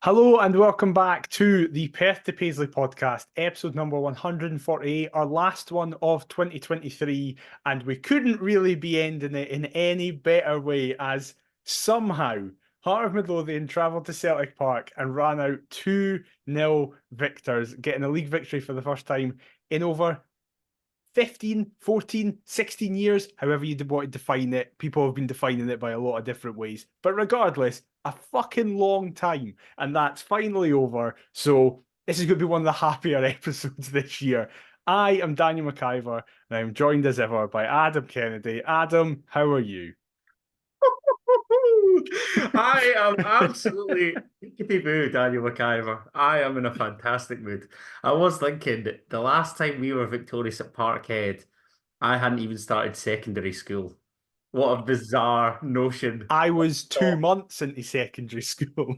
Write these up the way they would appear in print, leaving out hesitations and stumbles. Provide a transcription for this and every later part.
Hello and welcome back to the Perth to Paisley podcast, episode number 148, our last one of 2023, and we couldn't really be ending it in any better way as somehow Heart of Midlothian travelled to Celtic Park and ran out 2-0 victors, getting a league victory for the first time in over 15, 14, 16 years, however you want to define it. People have been defining it by a lot of different ways. But regardless, a fucking long time. And that's finally over. So this is going to be one of the happier episodes this year. I am Daniel McIver, and I'm joined as ever by Adam Kennedy. Adam, how are you? I am absolutely boo, Daniel McIver. I am in a fantastic mood. I was thinking that the last time we were victorious at Parkhead, I hadn't even started secondary school. What a bizarre notion. I was 2 Oh, months into secondary school.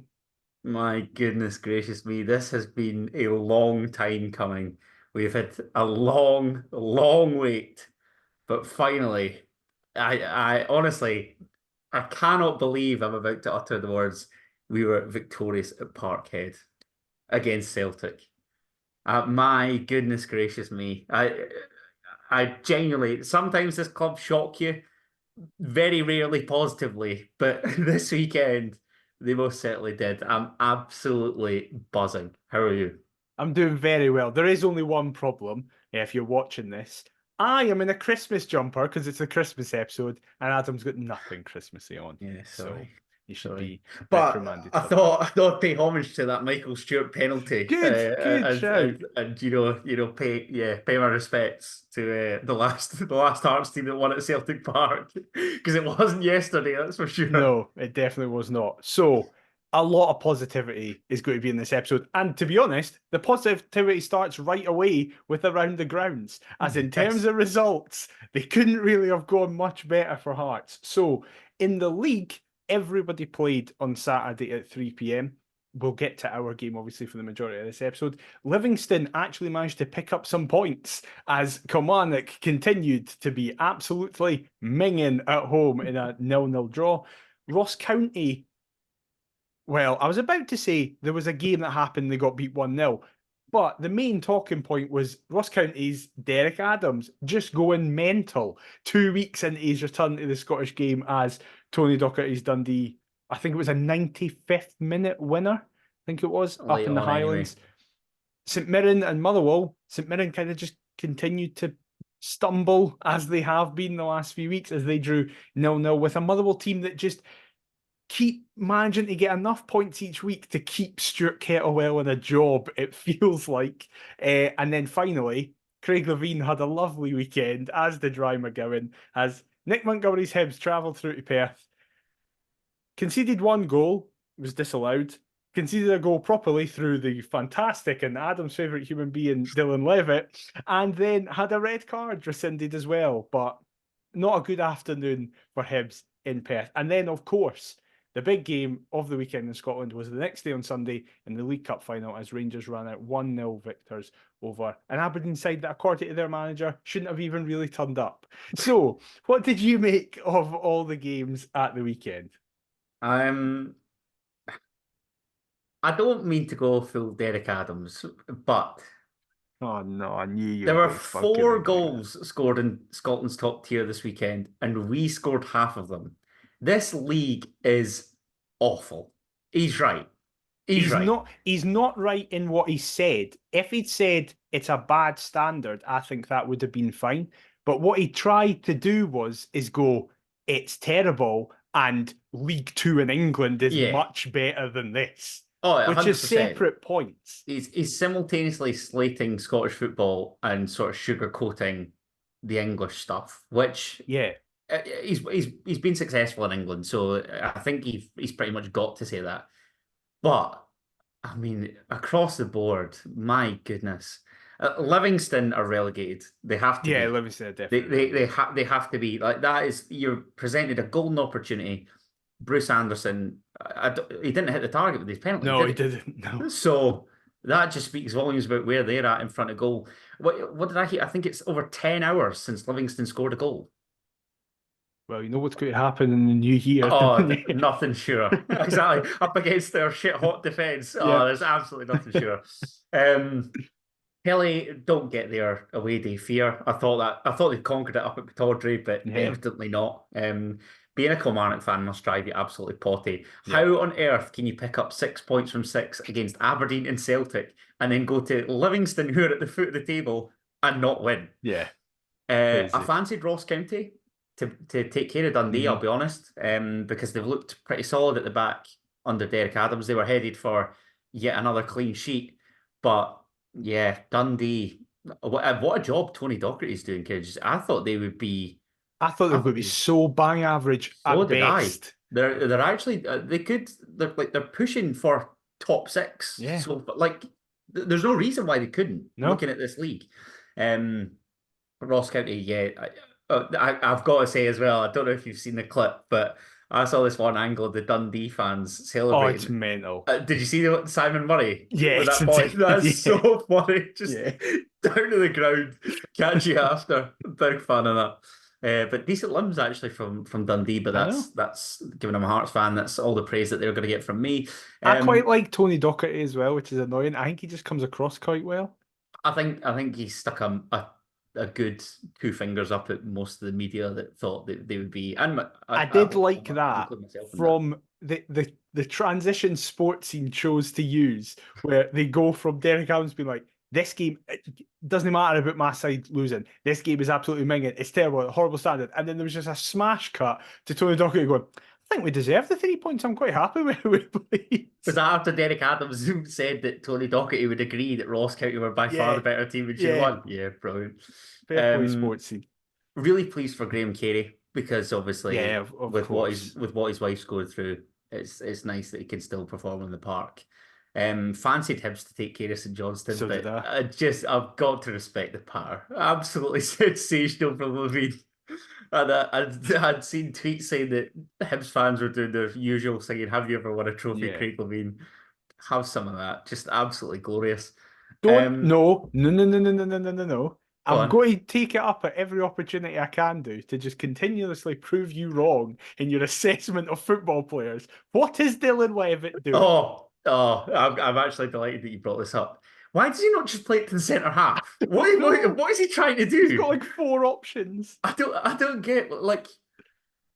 my goodness gracious me. This has been a long time coming. We've had a long, long wait. But finally, I honestly, I cannot believe I'm about to utter the words, we were victorious at Parkhead against Celtic. My goodness gracious me. I genuinely, sometimes this club shock you, very rarely positively, but this weekend they most certainly did. I'm absolutely buzzing. How are you? I'm doing very well. There is only one problem if you're watching this. I am in a Christmas jumper because it's a Christmas episode, and Adam's got nothing Christmassy on. Yeah, So sorry. you should Sorry. be But reprimanded I for that. thought I'd pay homage to that Michael Stewart penalty, Good shout. and pay my respects to the last Hearts team that won at Celtic Park because it wasn't yesterday, that's for sure. No, it definitely was not. So a lot of positivity is going to be in this episode. And to be honest, the positivity starts right away with Around the Grounds, as in terms Yes. of results, they couldn't really have gone much better for Hearts. So in the league, everybody played on Saturday at 3 p.m. We'll get to our game, obviously, for the majority of this episode. Livingston actually managed to pick up some points as Kilmarnock continued to be absolutely minging at home in a 0-0 draw. Ross County, well, I was about to say there was a game that happened, they got beat 1-0. But the main talking point was Ross County's Derek Adams just going mental 2 weeks into his return to the Scottish game as Tony Docherty's Dundee, I think it was a 95th minute winner, I think it was, up Late in the on anyway. Highlands. St Mirren and Motherwell, St Mirren kind of just continued to stumble as they have been the last few weeks as they drew 0-0 with a Motherwell team that just keep managing to get enough points each week to keep Stuart Kettlewell in a job, it feels like. And then finally, Craig Levine had a lovely weekend, as did Ryan McGowan, as Nick Montgomery's Hibs travelled through to Perth, conceded one goal, was disallowed, conceded a goal properly through the fantastic and Adam's favourite human being, Dylan Levitt, and then had a red card rescinded as well. But not a good afternoon for Hibs in Perth. And then, of course, the big game of the weekend in Scotland was the next day on Sunday in the League Cup final as Rangers ran out 1-0 victors over an Aberdeen side that, according to their manager, shouldn't have even really turned up. So, what did you make of all the games at the weekend? Um, I don't mean to go full Derek Adams, but Oh no, I knew you there were were going to fucking four agree with goals scored in Scotland's top tier this weekend, and we scored half of them. This league is awful. He's right. He's right. he's not right in what he said. If he'd said it's a bad standard, I think that would have been fine. But what he tried to do is go, it's terrible, and League Two in England is Yeah. much better than this, Oh, which is 100%. separate points. He's simultaneously slating Scottish football and sort of sugarcoating the English stuff, which Yeah. he's been successful in England, so I think he's pretty much got to say that. But I mean, across the board, my goodness, Livingston are relegated. They have to Yeah, be. Livingston are They definitely they they relegated. have they have to be like that. Is you're presented a golden opportunity. Bruce Anderson, he didn't hit the target with his penalty, No, did he he? didn't. No. So that just speaks volumes about where they're at in front of goal. What did I hear? I think it's over 10 hours since Livingston scored a goal. Well, you know what's going to happen in the new year, Oh, don't you? nothing sure. Exactly. Up against their shit hot defence. Yeah. Oh, there's absolutely nothing sure. Um, Kelly don't get their away day fear. I thought they conquered it up at Pittodrie, but Yeah. evidently not. Being a Kilmarnock fan must drive you absolutely potty. Yeah. How on earth can you pick up 6 points from six against Aberdeen and Celtic and then go to Livingston, who are at the foot of the table, and not win? Yeah. I Crazy. fancied Ross County to take care of Dundee, I'll Hmm. be honest, because they've looked pretty solid at the back under Derek Adams. They were headed for yet another clean sheet, but yeah, Dundee. What a job Tony Docherty's doing, kids. I thought they I were going thought to be they, so bang average so at did I. best. They're actually they're pushing for top six. Yeah. So but like, there's no reason why they couldn't. No. Looking at this league, um, Ross County, yeah. I've got to say as well, I don't know if you've seen the clip, but I saw this one angle of the Dundee fans Oh, it's celebrating. mental. Did you see Simon Murray with Yes, that I point? did. That's Yeah. so funny. Just Yeah. down to the ground, catch you after. Big fan of that. But decent limbs actually from Dundee, but I know. that's giving them a Hearts fan. That's all the praise that they're going to get from me. I quite Um, like Tony Docherty as well, which is annoying. I think he just comes across quite well. I think he stuck a good two fingers up at most of the media that thought that they would be, and I did like I'll that include myself in that. from the transition sports scene chose to use, where they go from Derek Adams being like, "This game it doesn't matter about my side losing. This game is absolutely minging. It's terrible, horrible standard." And then there was just a smash cut to Tony Docherty going, "I think we deserve the 3 points. I'm quite happy with how we played." Was that after Derek Adams said that Tony Docherty would agree that Ross County were by far Yeah, the better team and should have yeah. won? Yeah, brilliant. Fair play, Um, sports scene. really pleased for Graham Carey because Yeah, obviously of course. with what his wife's going through, it's nice that he can still perform in the park. Fancied Hibs to take care of St Johnstone, So did but I. I've got to respect the patter. Absolutely sensational from Levine. And I'd seen tweets saying that Hibs fans were doing their usual singing, "Have you ever won a trophy, Yeah. Craig Levine?" Have some of that. Just absolutely glorious. Don't Um, no no no no no no no no no no. Go I'm on. going to take it up at every opportunity I can do to just continuously prove you wrong in your assessment of football players. What is Dylan Levitt doing? I'm actually delighted that you brought this up. Why does he not just play it to the centre half? No, What is he trying to he's got do? like four options. I don't get like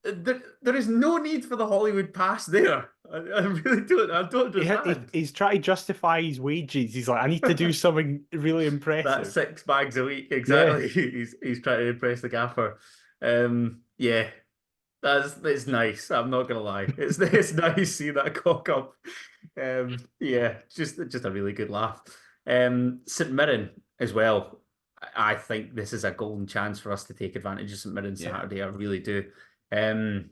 there is no need for the Hollywood pass there. I really don't. I don't understand. He's trying to justify his wages. He's like, I need to do something really That impressive. 6 bags a week, Yeah, exactly. He's trying to impress the gaffer. Yeah, it's nice. I'm not gonna lie. It's nice seeing that cock up. Yeah, just a really good laugh. St Mirren as well. I think this is a golden chance for us to take advantage of St Mirren yeah, Saturday. I really do. Um,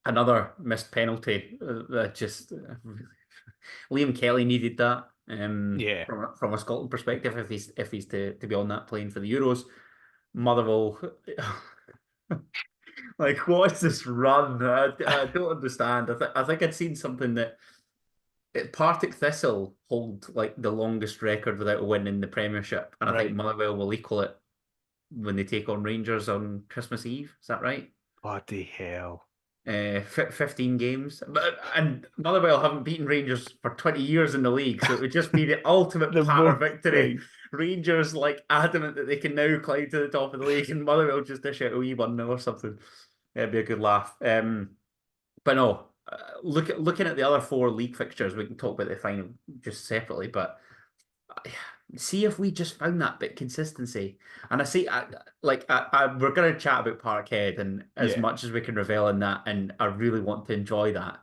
Another missed penalty. Liam Kelly needed that. yeah. From a Scotland perspective, if he's to be on that plane for the Euros, Motherwell. Like, what is this run? I don't understand. I think I'd seen something that Partick Thistle hold like the longest record without a win in the Premiership, and I think Right. Motherwell will equal it when they take on Rangers on Christmas Eve. Is that right? Bloody hell. 15 games, and Motherwell haven't beaten Rangers for 20 years in the league, so it would just be the ultimate The patter most victory. right. Rangers like adamant that they can now climb to the top of the league, and Motherwell just dish out a wee 1-0 or something. It'd be a good laugh. But no, looking at the other four league fixtures, we can talk about the final just separately. But see if we just found that bit consistency. And I see, we're going to chat about Parkhead, and as Yeah. much as we can revel in that, and I really want to enjoy that.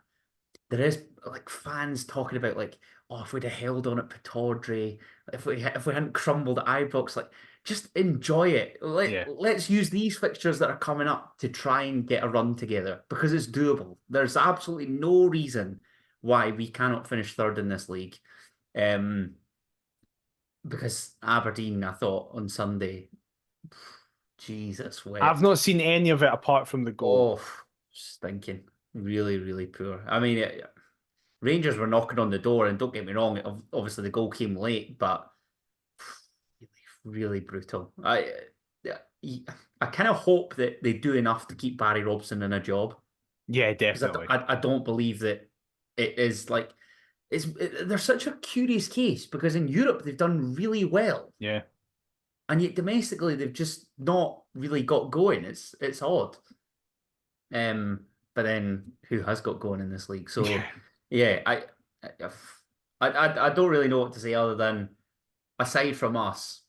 There is like fans talking about like, oh, if we'd have held on at Pittodrie, if we hadn't crumbled at Ibrox, like just enjoy it. Yeah. Let's use these fixtures that are coming up to try and get a run together because it's doable. There's absolutely no reason why we cannot finish third in this league. Um, because Aberdeen, I thought on Sunday, Jesus I've wept. not seen any of it apart from the goal. Oh, stinking. Really, really poor. I mean, Rangers were knocking on the door, and don't get me wrong, obviously the goal came late, but really, really brutal. I kind of hope that they do enough to keep Barry Robson in a job Yeah, because definitely. I don't believe that it is like they're such a curious case because in Europe they've done really well Yeah. and yet domestically they've just not really got going. It's odd. Um, but then who has got going in this league? So Yeah. yeah, I don't really know what to say other than aside from us,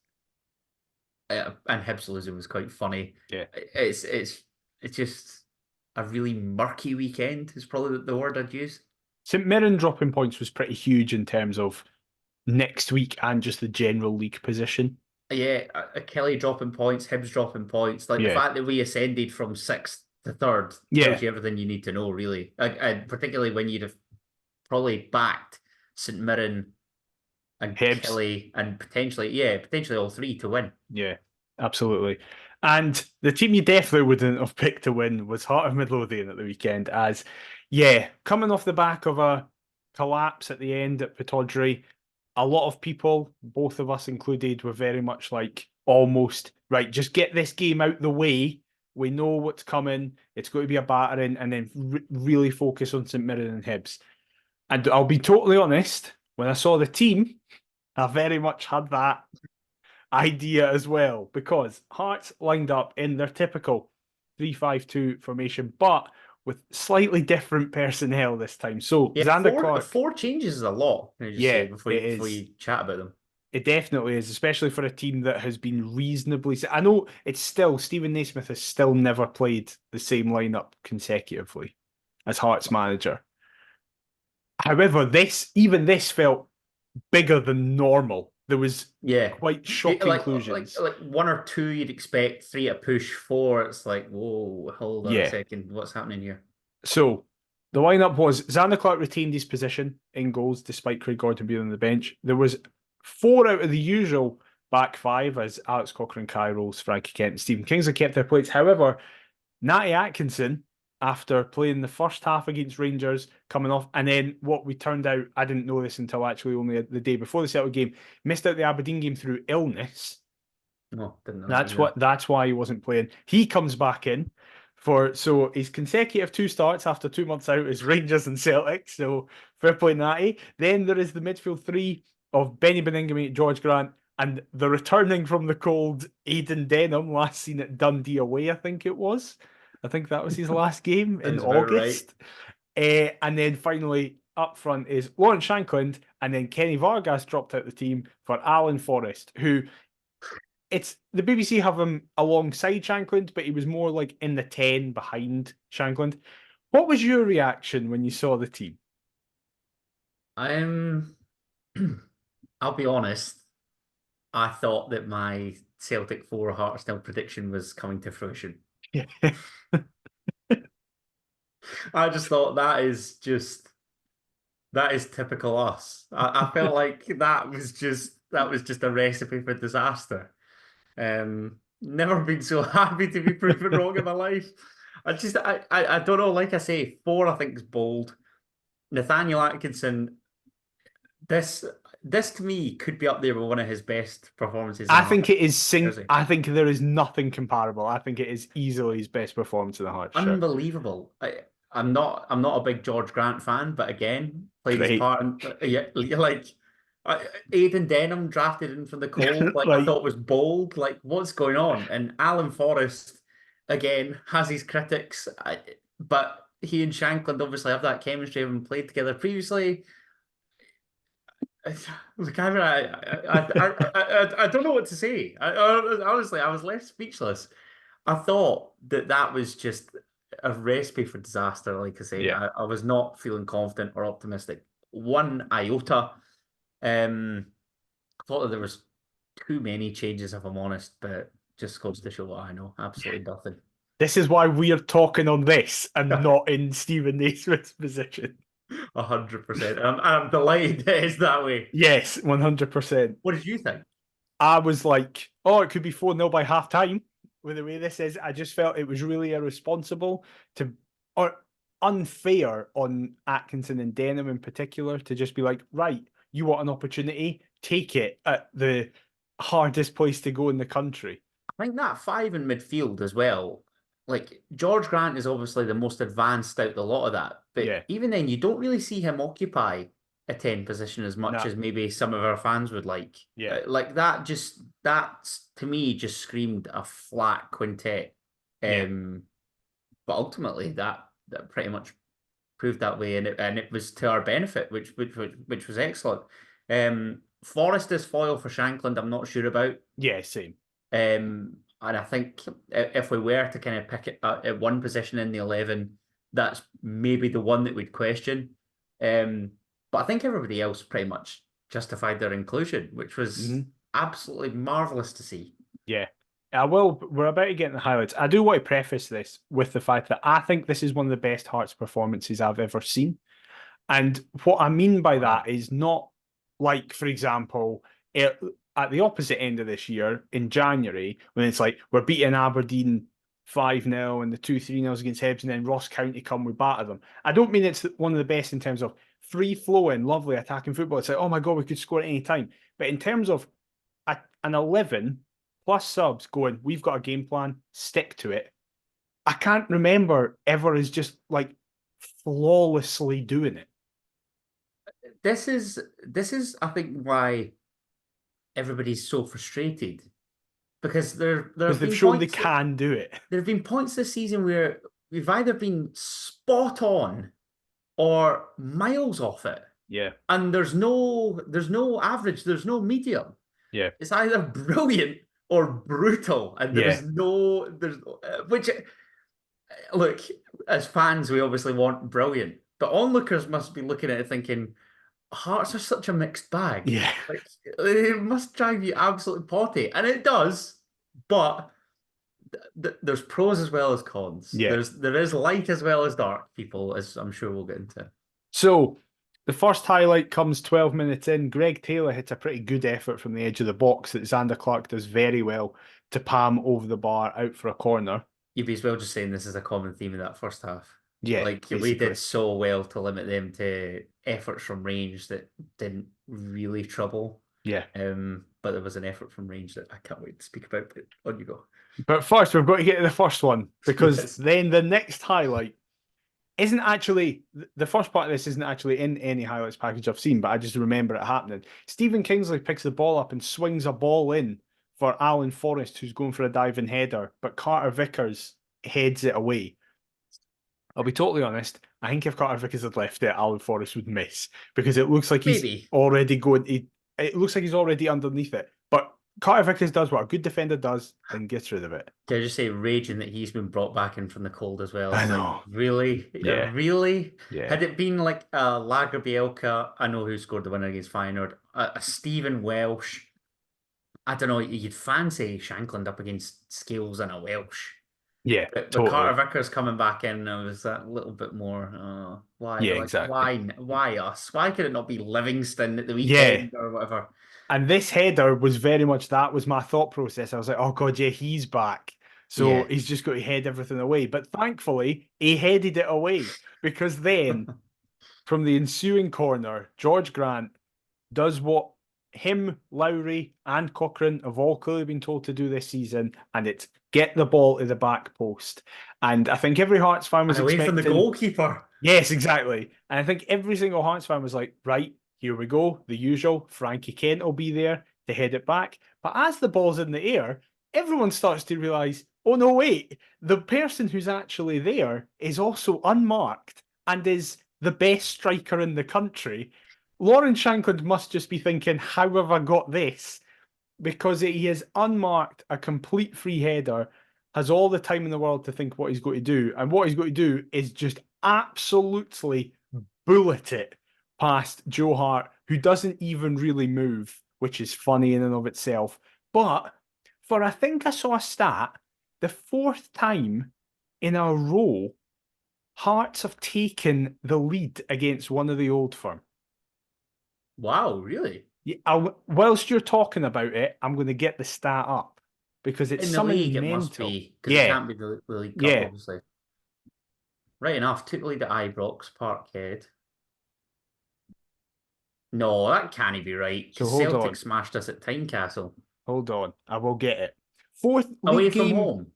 and Hibs losing was quite funny. Yeah. It's just a really murky weekend is probably the word I'd use. St Mirren dropping points was pretty huge in terms of next week and just the general league position. Yeah, Kelly dropping points, Hibs dropping points. Like the Yeah. fact that we ascended from sixth to third tells Yeah. you everything you need to know, really. And particularly when you'd have probably backed St Mirren and Hibs. Kelly and potentially all three to win. Yeah, absolutely. And the team you definitely wouldn't have picked to win was Heart of Midlothian at the weekend, as, yeah, coming off the back of a collapse at the end at Pittodrie, a lot of people, both of us included, were very much like almost, right, just get this game out the way. We know what's coming. It's going to be a battering, and then really focus on St Mirren and Hibs. And I'll be totally honest, when I saw the team, I very much had that idea as well because Hearts lined up in their typical 3-5-2 formation, but with slightly different personnel this time. So Yeah, Xander Clark, four changes is a lot, can I just say, yeah, it before is. you chat about them. It definitely is, especially for a team that has been reasonably. I know it's still Stephen Naismith has still never played the same lineup consecutively as Hearts manager. However, this felt bigger than normal. There was Yeah. quite Yeah, shock inclusions. like one or two you'd expect, three at push, four, it's like, whoa, hold on a Yeah. second, what's happening here? So the lineup was Xander Clark retained his position in goals despite Craig Gordon being on the bench. There was four out of the usual back five as Alex Cochrane, Kai Rolls, Frankie Kent, and Stephen Kingsley kept their places. However, Natty Atkinson, after playing the first half against Rangers, coming off, and then what we turned out, I didn't know this until actually only the day before the Celtic game, missed out the Aberdeen game through illness. No, didn't know that either. That's why he wasn't playing. He comes back in for so his consecutive two starts after 2 months out is Rangers and Celtic. So fair play Natty. Then there is the midfield three of Benny Beningame, George Grant, and the returning from the cold Aidan Denham, last seen at Dundee away, I think it was. I think that was his last game in Sounds about right. August. And then finally up front is Lawrence Shankland, and then Kenny Vargas dropped out the team for Alan Forrest, who it's the BBC have him alongside Shankland, but he was more like in the 10 behind Shankland. What was your reaction when you saw the team? I'm I'll be honest, I thought that my Celtic 4 Hearts nil prediction was coming to fruition. Yeah. I just thought that is typical us. I felt like that was just a recipe for disaster. Never been so happy to be proven wrong in my life. I don't know. Like I say, four I think is bold. Nathaniel Atkinson. This this to me could be up there with one of his best performances in I a Hearts think it is jersey. I think there is nothing comparable. I think it is easily his best performance in the Hearts shirt. Unbelievable. I'm not a big George Grant fan, but again, played his Great. part. Yeah, like Aidan Denham drafted in from the cold. Like I Like thought was bold. Like what's going on? And Alan Forrest again has his critics, but he and Shankland obviously have that chemistry, having played together previously. Look, I don't know what to say. Honestly, I was left speechless. I thought that was just a recipe for disaster. Like I say, yeah. I was not feeling confident or optimistic one iota. I thought that there was too many changes, if I'm honest, but just goes to show what I know. Absolutely nothing. This is why we are talking on this and not in Stephen Naismith's position. 100%. I'm delighted it is that way. Yes, 100%. What did you think? I was like, oh, it could be 4-0 by half time with the way this is. I just felt it was really irresponsible to, or unfair on Atkinson and Denham in particular, to just be like, right, you want an opportunity, take it at the hardest place to go in the country. I think that five in midfield as well. Like George Grant is obviously the most advanced out of a lot of that, but Yeah, even then, you don't really see him occupy a 10 position as much nah, as maybe some of our fans would like. yeah, Like that, just that to me just screamed a flat quintet. yeah. Um, but ultimately, that pretty much proved that way, and it was to our benefit, which was excellent. Forrest is foil for Shankland. I'm not sure about. Yeah, same. And I think if we were to kind of pick it at one position in the 11, that's maybe the one that we'd question. But I think everybody else pretty much justified their inclusion, which was Hmm. absolutely marvelous to see. Yeah. I will. We're about to get in the highlights. I do want to preface this with the fact that I think this is one of the best Hearts performances I've ever seen. And what I mean by Wow. that is not like, for example, at the opposite end of this year in January, when it's like we're beating Aberdeen 5-0 and the 2-3-0s against Hibs, and then Ross County come, we batter them. I don't mean it's one of the best in terms of free flowing, lovely attacking football. It's like, oh my God, we could score at any time. But in terms of an 11 plus subs going, we've got a game plan, stick to it. I can't remember ever as just like flawlessly doing it. This is I think why everybody's so frustrated because there Because have they've been shown they points can do it. there have been points this season where we've either been spot on or miles off it. Yeah, And there's no average, there's no medium. yeah, It's either brilliant or brutal, and yeah, there's which look, as fans we obviously want brilliant, but onlookers must be looking at it thinking Hearts are such a mixed bag. yeah, Like it must drive you absolutely potty, and it does. But there's pros as well as cons. yeah. There is light as well as dark, people, as I'm sure we'll get into. So the first highlight comes 12 minutes in. Greg Taylor hits a pretty good effort from the edge of the box that Xander Clark does very well to palm over the bar out for a corner. You'd be as well just saying this is a common theme of that first half. Yeah, Like we did basically. so well to limit them to efforts from range that didn't really trouble. Yeah. But there was an effort from range that I can't wait to speak about. But on you go. But first, we've got to get to the first one because Yes. then the next highlight isn't actually the first part of this isn't actually in any highlights package I've seen, but I just remember it happening. Stephen Kingsley picks the ball up and swings a ball in for Alan Forrest, who's going for a diving header, but Carter Vickers heads it away. I'll be totally honest. I think if Carter Vickers had left it, Alan Forrest would miss because it looks like he's Maybe. already going. It looks like he's already underneath it. But Carter Vickers does what a good defender does and gets rid of it. Can I just say, raging that he's been brought back in from the cold as well? I It's like, know. really? Yeah. Really? Yeah. Had it been like a Lager Bielka, I know who scored the winner against Feyenoord, a Stephen Welsh, I don't know, you'd fancy Shankland up against Scales and a Welsh. Yeah. But Carter Totally. Vickers coming back in, I was that little bit more, why? Yeah. Like, Exactly. why us? Why could it not be Livingston at the Yeah. weekend or whatever? And this header was very much that was my thought process. I was like, oh God, yeah, he's back. So Yeah. he's just got to head everything away. But thankfully, he headed it away because then from the ensuing corner, George Grant does what him, Lowry, and Cochrane have all clearly been told to do this season, and it's get the ball to the back post. And I think every Hearts fan And was away from the expecting, goalkeeper. yes, exactly. And I think every single Hearts fan was like, right, here we go, the usual. Frankie Kent will be there to head it back. But as the ball's in the air, everyone starts to realise, oh no, wait, the person who's actually there is also unmarked and is the best striker in the country. Lauren Shankland must just be thinking, how have I got this? Because he is unmarked, a complete free header, has all the time in the world to think what he's going to do. And what he's going to do is just absolutely bullet it past Joe Hart, who doesn't even really move, which is funny in and of itself. But for I think I saw a stat, the fourth time in a row, Hearts have taken the lead against one of the old firm. Wow, really? Yeah, whilst you're talking about it, I'm going to get the stat up because it's In the league, something it must mental. be because it Yeah, can't be the League Cup, yeah. obviously. Right enough. Took the lead at Ibrox, Parkhead. No, that can't be right So because Celtic smashed us at Tynecastle. hold on. I will get it. Fourth Away league from game, home.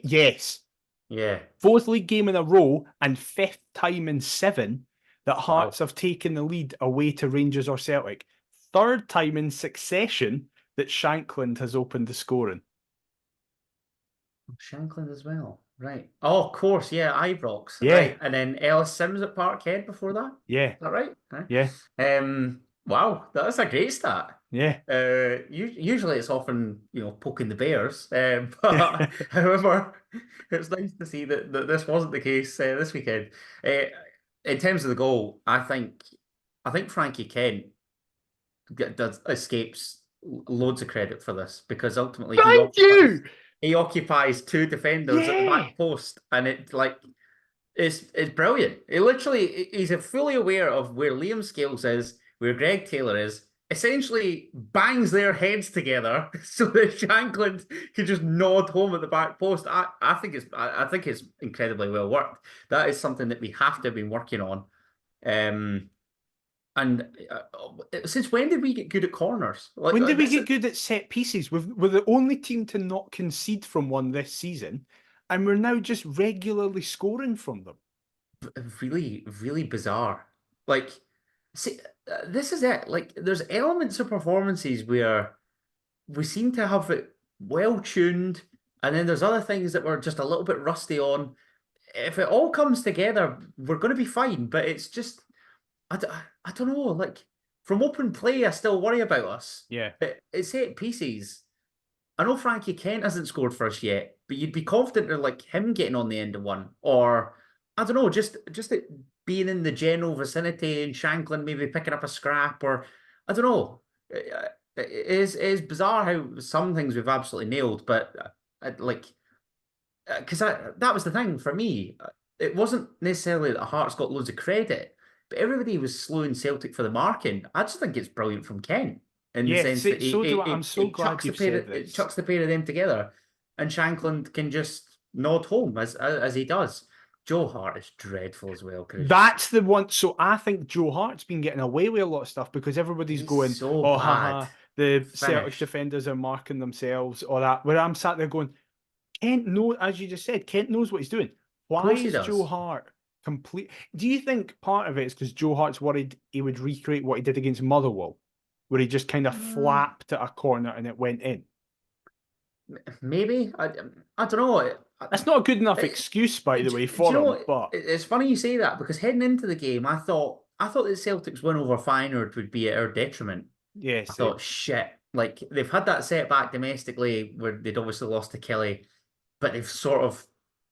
yes. Yeah. Fourth league game in a row and fifth time in 7 that Wow. Hearts have taken the lead away to Rangers or Celtic. Third time in succession that Shankland has opened the scoring. Shankland as well. Right. Oh, of course. Yeah. Ibrox. Yeah, Right. And then Ellis Sims at Parkhead before that. yeah, Is that right? Right. yeah, Wow. That's a great stat. yeah. Usually it's often, poking the bears. But however, it's nice to see that this wasn't the case this weekend. Uh, in terms of the goal, I think Frankie Kent escapes loads of credit for this because ultimately Thank you. he occupies two defenders at the Yeah. back post, and it's brilliant. He's fully aware of where Liam Scales is, where Greg Taylor is. Essentially, bangs their heads together so that Shankland can just nod home at the back post. I think it's incredibly well worked. That is something that we have to have been working on. And since when did we get good at corners? When did we get good at set pieces? We're the only team to not concede from one this season, and we're now just regularly scoring from them. really, really bizarre. Like, see, this is it. Like, there's elements of performances where we seem to have it well tuned, and then there's other things that we're just a little bit rusty on. If it all comes together, we're going to be fine. But it's just, I don't know. Like, from open play, I still worry about us. Yeah. But it's set pieces. I know Frankie Kent hasn't scored for us yet, but you'd be confident of like him getting on the end of one, or I don't know, just it being in the general vicinity and Shanklin maybe picking up a scrap, or I don't know. It is bizarre how some things we've absolutely nailed, but like because that was the thing for me. It wasn't necessarily that Hearts got loads of credit, but everybody was slowing Celtic for the marking. I just think it's brilliant from Kent in the Yeah, sense that so do I. I'm so glad you've said it this. chucks the pair of them together, and Shankland can just nod home as he does. Joe Hart is dreadful as well. That's the one. So I think Joe Hart's been getting away with a lot of stuff because everybody's He's going, so "Oh, bad. haha, the Celtic Finished. defenders are marking themselves," or that. Where I'm sat there going, Kent knows, as you just said, Kent knows what he's doing. Of Why course he is Joe does. Hart complete? Do you think part of it is because Joe Hart's worried he would recreate what he did against Motherwell, where he just kind of Uh, flapped at a corner and it went in? Maybe I don't know. That's not a good enough I, excuse, by the Do way, you for know him. what? But It's funny you say that because heading into the game, I thought that Celtic's win over Feyenoord would be at our detriment. yeah, I same. thought, shit, like they've had that setback domestically where they'd obviously lost to Kelly, but they've sort of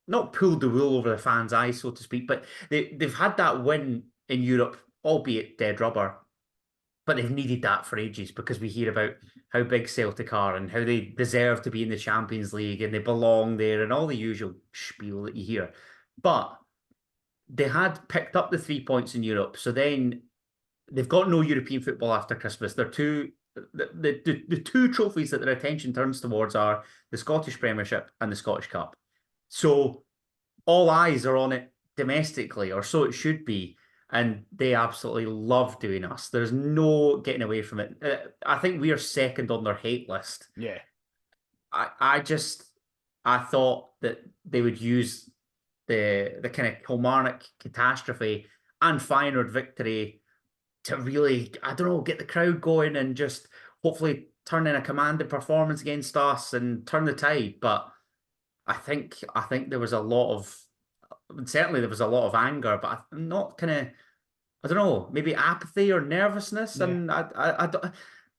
not pulled the wool over the fans' eyes, so to speak. But they've had that win in Europe, albeit dead rubber, but they've needed that for ages because we hear about how big Celtic are and how they deserve to be in the Champions League and they belong there and all the usual spiel that you hear. But they had picked up the 3 points in Europe, so then they've got no European football after Christmas. They're the two trophies that their attention turns towards are the Scottish Premiership and the Scottish Cup. So all eyes are on it domestically, or so it should be. And they absolutely love doing us. There's no getting away from it. I think we are second on their hate list. Yeah. I thought that they would use the kind of Kilmarnock catastrophe and Feyenoord victory to really, I don't know, get the crowd going and just hopefully turn in a commanding performance against us and turn the tide. But I think there was a lot of certainly there was a lot of anger, but I'm not kind of I don't know, maybe apathy or nervousness. Yeah. And I don't,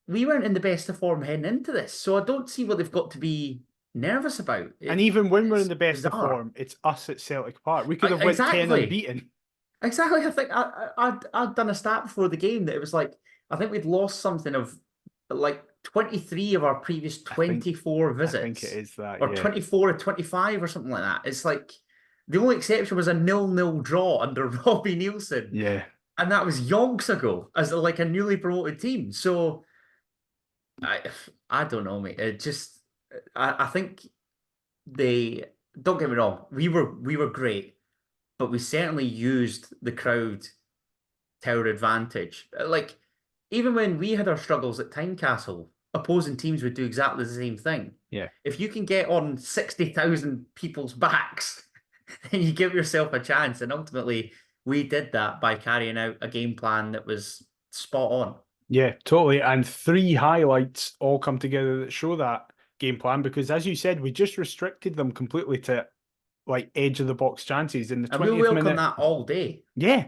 we weren't in the best of form heading into this, so I don't see what they've got to be nervous about. And even when we're in It's the best of bizarre. form, it's us at Celtic Park. We could have went 10 Exactly. unbeaten. Exactly. I think I'd done a stat before the game that it was like I think we'd lost something of like 23 of our previous I think 24 I think it visits, is that, or yeah. 24 or 25 or something like that. It's like the only exception was a 0-0 draw under Robbie Nielsen, Yeah. and that was yonks ago as like a newly promoted team. So I I don't know, mate. It just I think they don't get me wrong. We were great, but we certainly used the crowd to our advantage. Like even when we had our struggles at Tynecastle, opposing teams would do exactly the same thing. Yeah. If you can get on 60,000 people's backs, then you give yourself a chance. And ultimately, we did that by carrying out a game plan that was spot on. Yeah, totally. And three highlights all come together that show that game plan because, as you said, we just restricted them completely to like edge of the box chances in the And we 20th welcome minute. that all day. Yeah.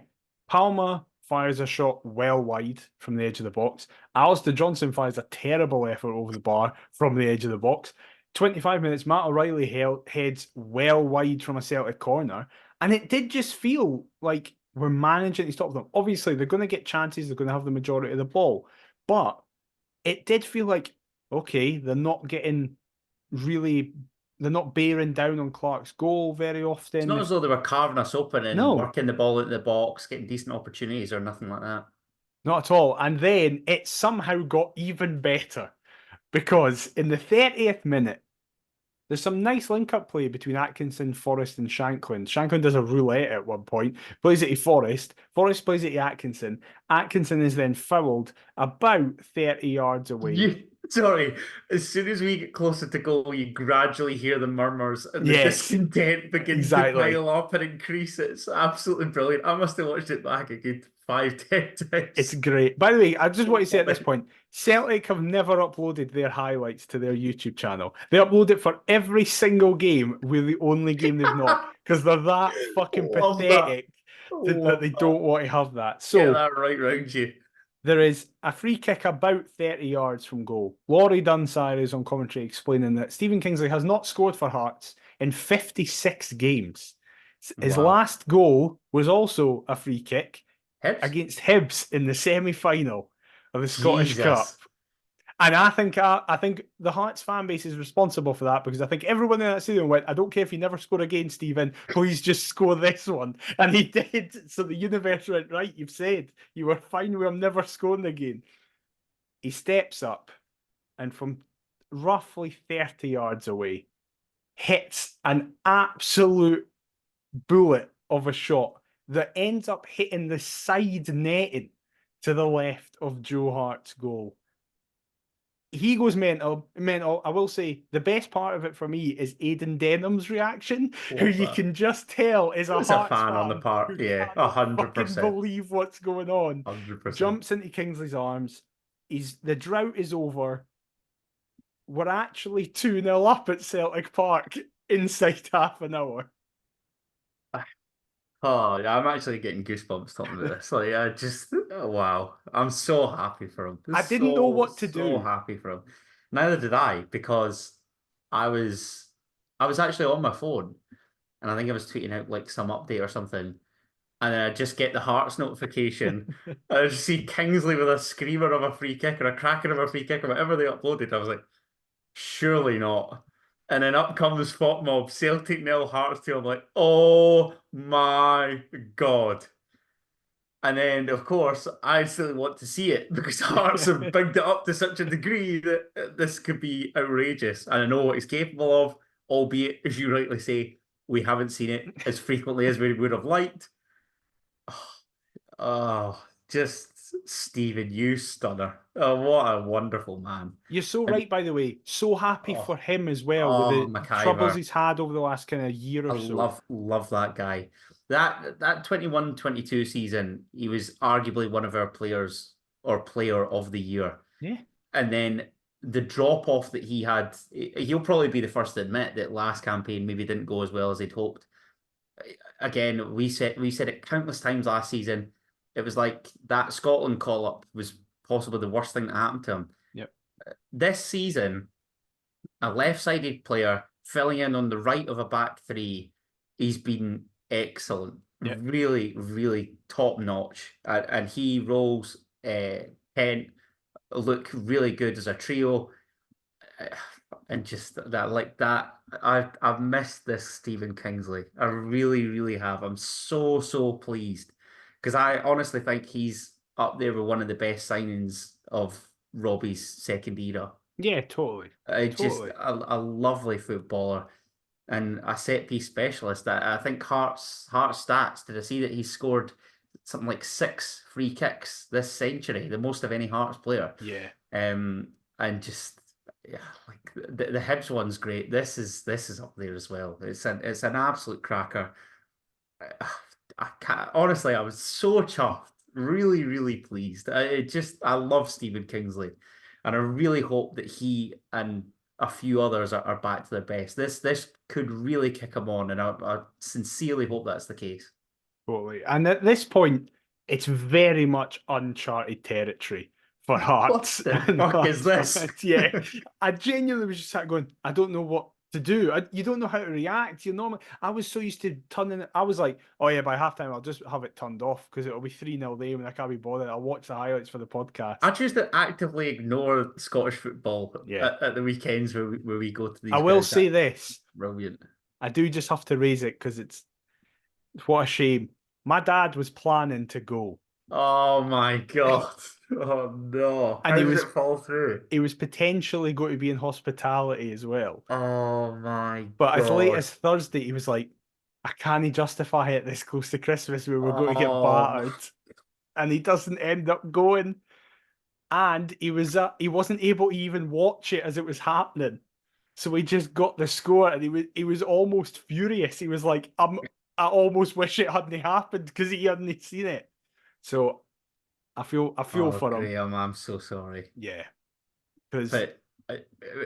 Palmer fires a shot well wide from the edge of the box. Alistair Johnson fires a terrible effort over the bar from the edge of the box. 25 minutes, Matt O'Reilly heads well wide from a Celtic corner. And it did just feel like we're managing to stop them. Obviously, they're going to get chances, they're going to have the majority of the ball. But it did feel like, okay, they're not bearing down on Clark's goal very It's not often. as though they were carving us open and No, working the ball into the box, getting decent opportunities or nothing like that. not at all. And then it somehow got even better because in the 30th minute, there's some nice link-up play between Atkinson, Forrest, and Shanklin. Shanklin does a roulette at one point, plays it to Forrest. Forrest plays it to Atkinson. Atkinson is then fouled about 30 yards away. Sorry, as soon as we get closer to goal, you gradually hear the murmurs and the Yes, discontent begin to exactly. pile up and increase. It's absolutely brilliant. I must have watched it back a good 5, 10 It's times. great. By the way, I just want to say at this point, Celtic have never uploaded their highlights to their YouTube channel. They upload it for every single game. We're the only game they've not because they're that fucking Love that. pathetic that Love they that. don't want to have that. Get So that right round you. there is a free kick about 30 yards from goal. Laurie Dunsire is on commentary explaining that Stephen Kingsley has not scored for Hearts in 56 games. His Wow. last goal was also a free kick Hibs? against Hibs in the semi-final of the Scottish Cup. Jesus. And I think the Hearts fan base is responsible for that because I think everyone in that stadium went, I don't care if you never score again, Stephen, please just score this one. And he did. So the universe went, right, you've said you were fine with him never scoring again. He steps up and from roughly 30 yards away, hits an absolute bullet of a shot that ends up hitting the side netting to the left of Joe Hart's goal. He goes mental, mental. I will say the best part of it for me is Aidan Denham's reaction, who Love you that. can just tell is a It's a Hearts fan on the fan part. who Yeah, cannot fucking 100%. believe what's going on. 100%. Jumps into Kingsley's arms. The drought is over. We're actually 2-0 up at Celtic Park inside half an hour. Oh, yeah, I'm actually getting goosebumps talking about this. Like, I just, oh, wow. I'm so happy for him. I didn't know So, what to so do. happy for him. Neither did I, because I was, I was actually on my phone, and I think I was tweeting out like some update or something, and then I just get the Hearts notification. I just see Kingsley with a screamer of a free kick or a cracker of a free kick or whatever they uploaded. I was like, surely not. And then up comes Fort Mob, Celtic nil, Hearts 2. I'm like, oh my God. And then, of course, I still want to see it because Hearts have bigged it up to such a degree that this could be outrageous. And I know what he's capable of, albeit, as you rightly say, we haven't seen it as frequently as we would have liked. Oh, just Stephen, you stunner. Oh, what a wonderful man. You're so And right, by the way. So happy oh, for him as well with oh, the troubles McIver. he's had over the last kind of year I or so. love that guy. That 21-22 season, he was arguably one of our players or player of the year. Yeah. And then the drop off that he had, he'll probably be the first to admit that last campaign maybe didn't go as well as he'd hoped. Again, we said it countless times last season. It was like that Scotland call up was possibly the worst thing that happened to him. Yep. This season, a left-sided player filling in on the right of a back three, he's been excellent. Yep. Really, really top notch. And he rolls Kent look really good as a trio. And just that like that I've missed this Stephen Kingsley. I really, really have. I'm so, so pleased. Because I honestly think he's up there with one of the best signings of Robbie's second era. Yeah, totally. Just Totally. a lovely footballer and a set piece specialist. I think Hearts stats. Did I see that he scored something like 6 free kicks this century, the most of any Hearts player? Yeah. Um, and just yeah, like the Hibs one's great. This is up there as well. It's an absolute cracker. I can't, honestly, I was so chuffed, really, really pleased. I love Stephen Kingsley, and I really hope that he and a few others are back to their best. This could really kick him on, and I sincerely hope that's the case. Totally. And at this point, it's very much uncharted territory for What Hearts the and fuck is Hearts this? fans. Yeah, I genuinely was just sat going, I don't know what to do. You don't know how to react. You normally, I was so used to turning it. I was like, oh yeah, by halftime I'll just have it turned off because it'll be 3-0 there and I can't be bothered. I'll watch the highlights for the podcast. I choose to actively ignore Scottish football Yeah. at the weekends where we go to I these will grounds. say That's this. brilliant. I do just have to raise it because it's what a shame. My dad was planning to go. Oh my God. Oh no. And How did it fall through? he was potentially going to be in hospitality as well. Oh my But as late God. as Thursday, he was like, I can't justify it this close to Christmas where we're going to get Oh, battered. And he doesn't end up going. And he wasn't able to even watch it as it was happening. So he just got the score and he was almost furious. He was like, I almost wish it hadn't happened because he hadn't seen it. So I feel oh, for him. Graham, I'm so sorry. Yeah. Because But if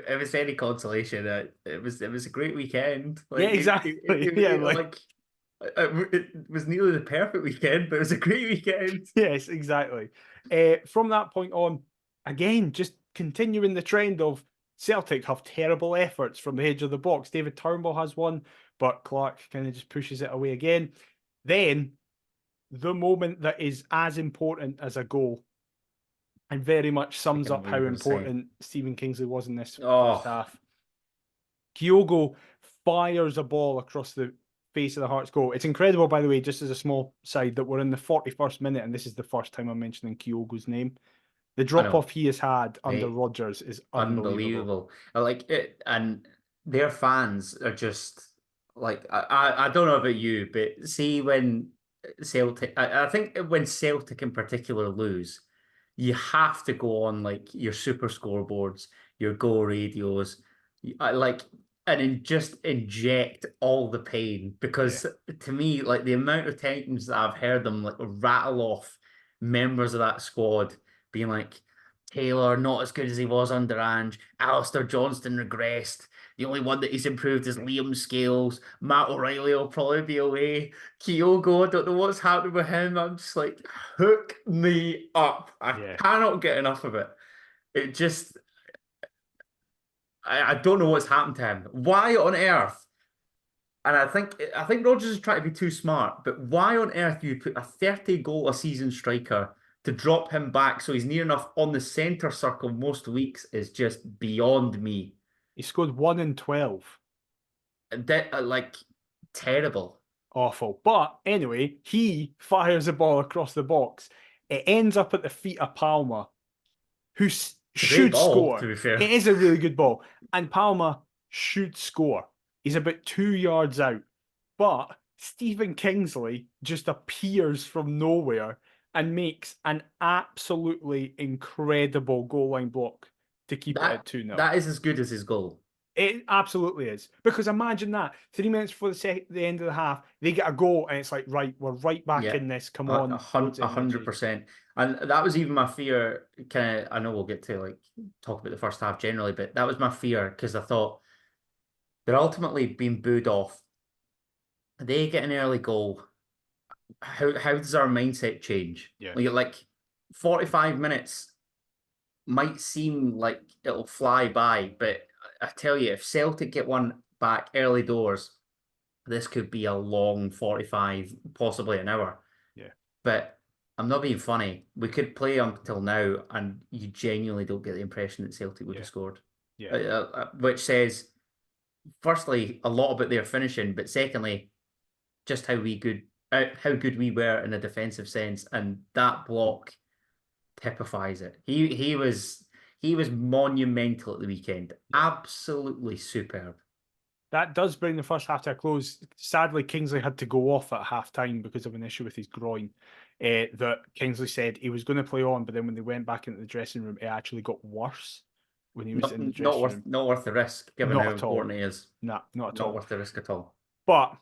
it was any consolation, it was a great weekend. yeah, Like exactly. Yeah, like like it was nearly the perfect weekend, but it was a great weekend. yes, exactly. From that point on, again, just continuing the trend of Celtic have terrible efforts from the edge of the box. David Turnbull has one, but Clark kind of just pushes it away again. Then the moment that is as important as a goal and very much I sums can up what how you're going to say. important Stephen Kingsley was in this first Oh, half. Kyogo fires a ball across the face of the Hearts goal. It's incredible, by the way, just as a small side, that we're in the 41st minute, and this is the first time I'm mentioning Kyogo's name. The I drop know, off he has had under mate. Rodgers is unbelievable. Unbelievable. I like it, and their fans are just like I don't know about you, but see when Celtic, I think when Celtic in particular lose, you have to go on like your super scoreboards, your go radios, like just inject all the pain Yeah, because to me, like the amount of times that I've heard them like rattle off members of that squad being like. Taylor, not as good as he was under Ange. Alistair Johnston regressed. The only one that he's improved is Liam Scales. Matt O'Reilly will probably be away. Kyogo, I don't know what's happening with him. I'm just like, hook me up. I yeah. cannot get enough of it. It just, I don't know what's happened to him. Why on earth? And I think Rodgers is trying to be too smart, but why on earth do you put a 30 goal a season striker to drop him back so he's near enough on the centre circle most weeks is just beyond me. He scored 1 in 12. Like terrible. Awful. But anyway, he fires a ball across the box. It ends up at the feet of Palmer, who It's a great should ball, score. to be fair. It is a really good ball. And Palmer should score. He's about 2 yards out. But Stephen Kingsley just appears from nowhere and makes an absolutely incredible goal line block to keep it at 2-0. That is as good as his goal. It absolutely is. Because imagine that 3 minutes before the end of the half, they get a goal and it's like, right, we're right back Yeah, in this. Come a on, loads of energy. 100%. And that was even my fear. Kind of, I know we'll get to like talk about the first half generally, but that was my fear because I thought they're ultimately being booed off. They get an early goal. How does our mindset change? Yeah. Like 45 minutes might seem like it'll fly by, but I tell you, if Celtic get one back early doors, this could be a long 45, possibly an hour. Yeah. But I'm not being funny. We could play until now, and you genuinely don't get the impression that Celtic would Yeah. have scored. Yeah. Which says, firstly, a lot about their finishing, but secondly, just how good we were in a defensive sense, and that block typifies it. He was monumental at the weekend. Yeah. Absolutely superb. That does bring the first half to a close. Sadly, Kingsley had to go off at half time because of an issue with his groin. That Kingsley said he was going to play on, but then when they went back into the dressing room, it actually got worse. when he was in the Not dressing room. not worth the risk, given Not how at all. important he is. Nah, not at Not all. worth the risk at all. But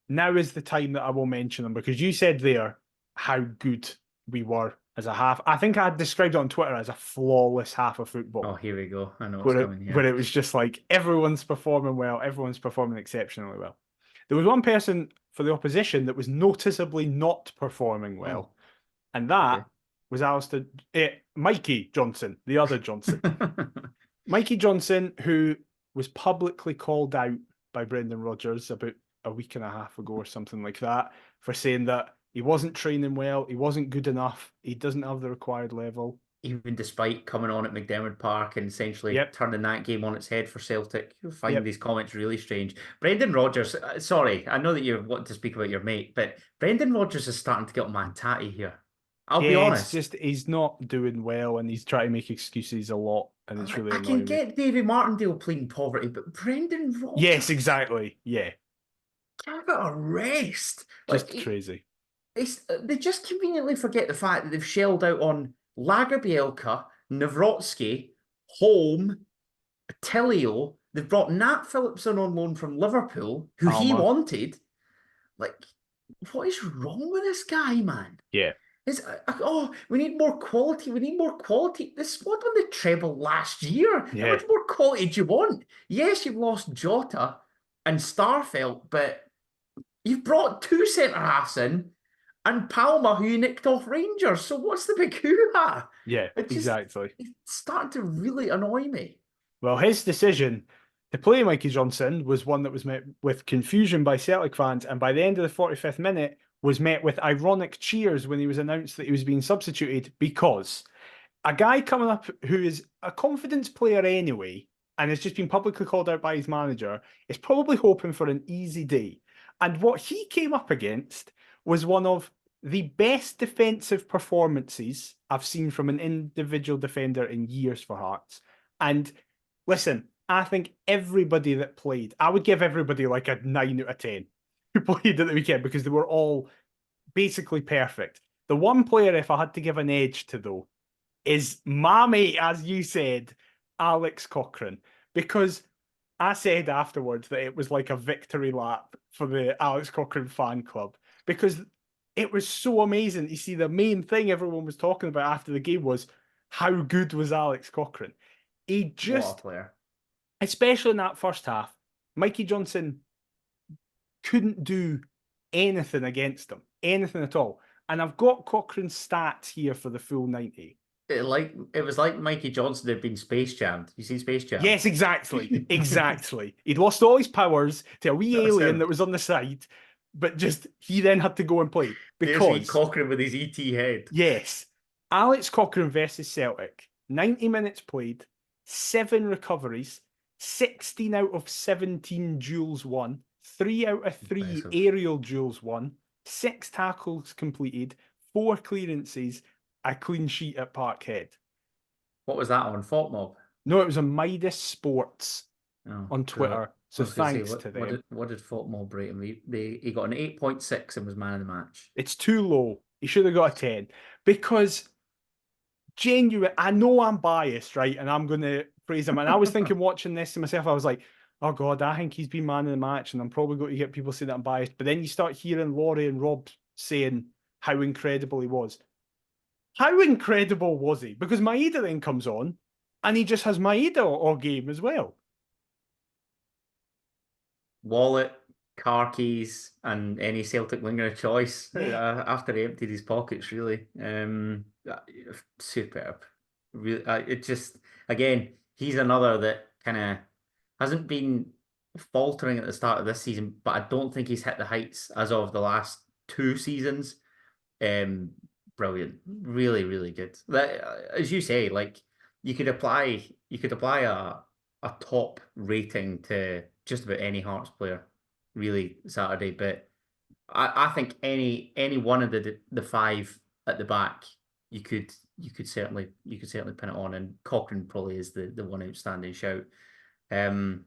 now is the time that I will mention them, because you said there how good we were as a half. I think I had described it on Twitter as a flawless half of football. Oh, here we go. I know what's where coming here. where it was just like everyone's performing well, everyone's performing exceptionally well. There was one person for the opposition that was noticeably not performing well, and that was Mikey Johnson, the other Johnson. Mikey Johnson, who was publicly called out by Brendan Rodgers about a week and a half ago or something like that, for saying that he wasn't training well, he wasn't good enough, he doesn't have the required level. Even despite coming on at McDiarmid Park and essentially turning that game on its head for Celtic, you'll find these comments really strange. Brendan Rodgers, sorry, I know that you want to speak about your mate, but Brendan Rodgers is starting to get on my tatty here. I'll be honest. It's just he's not doing well, and he's trying to make excuses a lot, and it's really annoying. I can get Davy Martindale pleading poverty, but Brendan Rodgers. Yes, exactly. Yeah. Give it a rest. Just crazy. They just conveniently forget the fact that they've shelled out on Lagerbielka, Nawrocki, Holm, Tilio. They've brought Nat Phillipson on loan from Liverpool, who he wanted. Like, what is wrong with this guy, man? Yeah. We need more quality. We need more quality. The squad won the treble last year. Yeah. How much more quality do you want? Yes, you've lost Jota and Starfelt, but you've brought two centre-halves in and Palma, who you nicked off Rangers. So what's the big hoo-ha? Yeah, exactly. It's starting to really annoy me. Well, his decision to play Mikey Johnson was one that was met with confusion by Celtic fans, and by the end of the 45th minute was met with ironic cheers when he was announced that he was being substituted, because a guy coming up who is a confidence player anyway and has just been publicly called out by his manager is probably hoping for an easy day. And what he came up against was one of the best defensive performances I've seen from an individual defender in years for Hearts. And listen, I think everybody that played, I would give everybody like a 9 out of 10 who played at the weekend, because they were all basically perfect. The one player, if I had to give an edge to, though, is my mate, as you said, Alex Cochrane, because I said afterwards that it was like a victory lap for the Alex Cochrane fan club, because it was so amazing. You see, the main thing everyone was talking about after the game was how good was Alex Cochrane. He just, what a player. Especially in that first half, Mikey Johnson couldn't do anything against him, anything at all. And I've got Cochrane's stats here for the full 90. It was like Mikey Johnson had been Space Jammed. You seen Space Jam? Yes, exactly. Exactly. He'd lost all his powers to a wee alien that was on the side, but just he then had to go and play. Because Cochrane with his ET head. Yes. Alex Cochrane versus Celtic. 90 minutes played, 7 recoveries, 16 out of 17 duels won, 3 out of 3 aerial duels won, 6 tackles completed, 4 clearances, a clean sheet at Parkhead. What was that on? Fault Mob? No, it was on Midas Sports on Twitter. God. So thanks to them. What did Fault Mob rate him? He got an 8.6 and was man of the match. It's too low. He should have got a 10. Because genuine, I know I'm biased, right? And I'm going to praise him. And I was thinking, watching this to myself, I was like, oh God, I think he's been man of the match. And I'm probably going to get people saying that I'm biased. But then you start hearing Laurie and Rob saying how incredible he was. How incredible was he? Because Maeda then comes on and he just has Maeda all game as well. Wallet, car keys, and any Celtic winger of choice after he emptied his pockets, really. Superb. Really, it just, again, he's another that kind of hasn't been faltering at the start of this season, but I don't think he's hit the heights as of the last 2 seasons. Brilliant. Really, really good. As you say, like, you could apply a top rating to just about any Hearts player, really, Saturday. But I think any one of the 5 at the back, you could certainly pin it on, and Cochrane probably is the one outstanding shout. To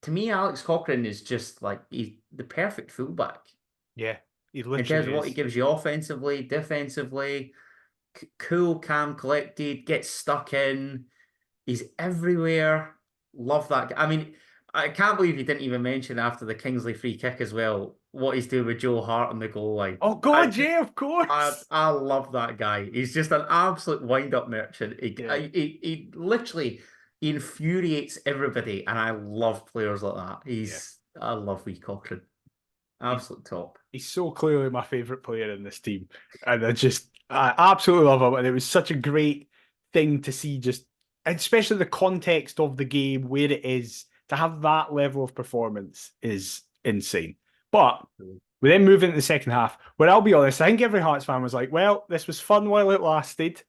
me, Alex Cochrane is just like he's the perfect fullback. Yeah, he literally in terms of what is. he gives you offensively, defensively. cool, calm, collected, gets stuck in. He's everywhere. Love that. I mean, I can't believe you didn't even mention after the Kingsley free kick as well what he's doing with Joe Hart on the goal line. Oh I God, just, yeah, of course. I love that guy. He's just an absolute wind-up merchant. Yeah, He literally infuriates everybody, and I love players like that. yeah. I love wee Cochrane. He, Absolute top. he's so clearly my favourite player in this team. And I absolutely love him. And it was such a great thing to see, just especially the context of the game, where it is, to have that level of performance is insane. But we then move into the second half, where I'll be honest, I think every Hearts fan was like, well, this was fun while it lasted.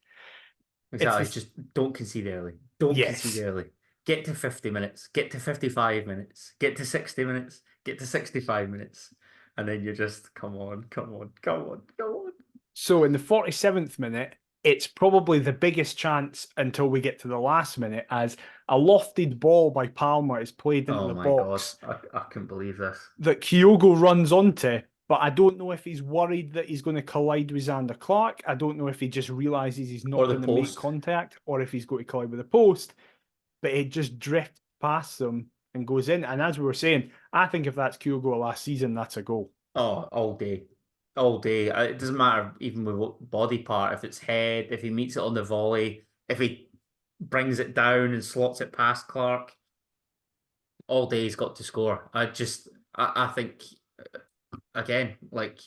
It's Exactly. this, Just don't concede early. Don't concede yes. early. Get to 50 minutes. Get to 55 minutes. Get to 60 minutes. Get to 65 minutes. And then you're just, come on, come on, come on, come on. So in the 47th minute, it's probably the biggest chance until we get to the last minute, as a lofted ball by Palmer is played into Oh the my God. box I couldn't believe this. that Kyogo runs onto. But I don't know if he's worried that he's going to collide with Xander Clark. I don't know if he just realizes he's Or not the going to make post. contact, or if he's going to collide with the post. But it just drifts past them and goes in. And as we were saying, I think if that's Kyogo last season, that's a goal. Oh, all day. All day. It doesn't matter even with what body part, if it's head, if he meets it on the volley, if he brings it down and slots it past Clark, all day he's got to score. I think, again, like,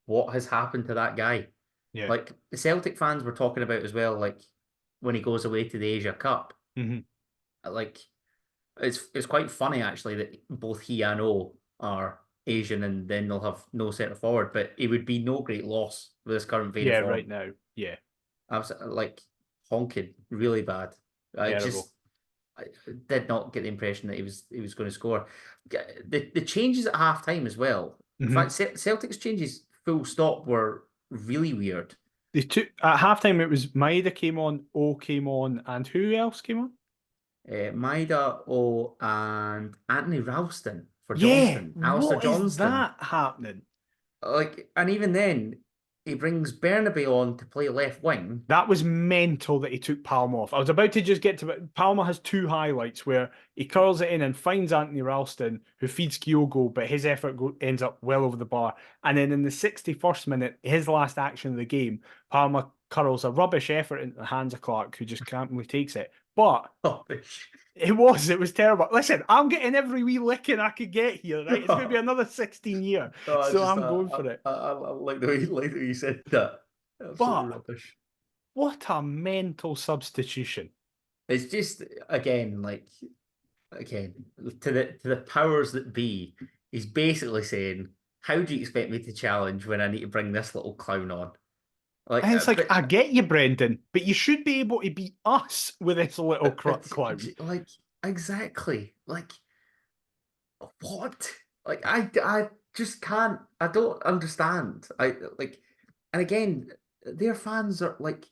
what has happened to that guy? Yeah. Like, the Celtic fans were talking about as well, like, when he goes away to the Asia Cup. Mm-hmm. Like, it's quite funny, actually, that both he and O are Asian, and then they'll have no centre forward, but it would be no great loss with this current vein of Yeah, form. right now. Yeah. Absolutely, like, honking really bad. I Terrible. just I did not get the impression that he was going to score. The changes at half time as well. In Mm-hmm. fact, Celtic's changes full stop were really weird. They took at halftime. It was Maeda came on, O came on, and who else came on? Maida O and Anthony Ralston for Yeah, Johnston, Alistair what is Johnston. that happening? Like, and even then, he brings Bernabe on to play left wing. That was mental that he took Palmer off. I was about to just get to it. Palmer has two highlights where he curls it in and finds Anthony Ralston, who feeds Kyogo, but his effort ends up well over the bar. And then in the 61st minute, his last action of the game, Palmer curls a rubbish effort into the hands of Clark, who just calmly takes it. But Rubbish. it was terrible. Listen, I'm getting every wee licking I could get here, right? It's going to be another 16 year, No, so I'm going for it. I like the way you said that. Absolutely But rubbish. what a mental substitution. It's just, again, like, again, to the powers that be, he's basically saying, "How do you expect me to challenge when I need to bring this little clown on?" Like, And it's like, but I get you, Brendan, but you should be able to beat us with this little but clown. like, exactly, like, what? Like, I just can't. I don't understand. I like, and again, their fans are like,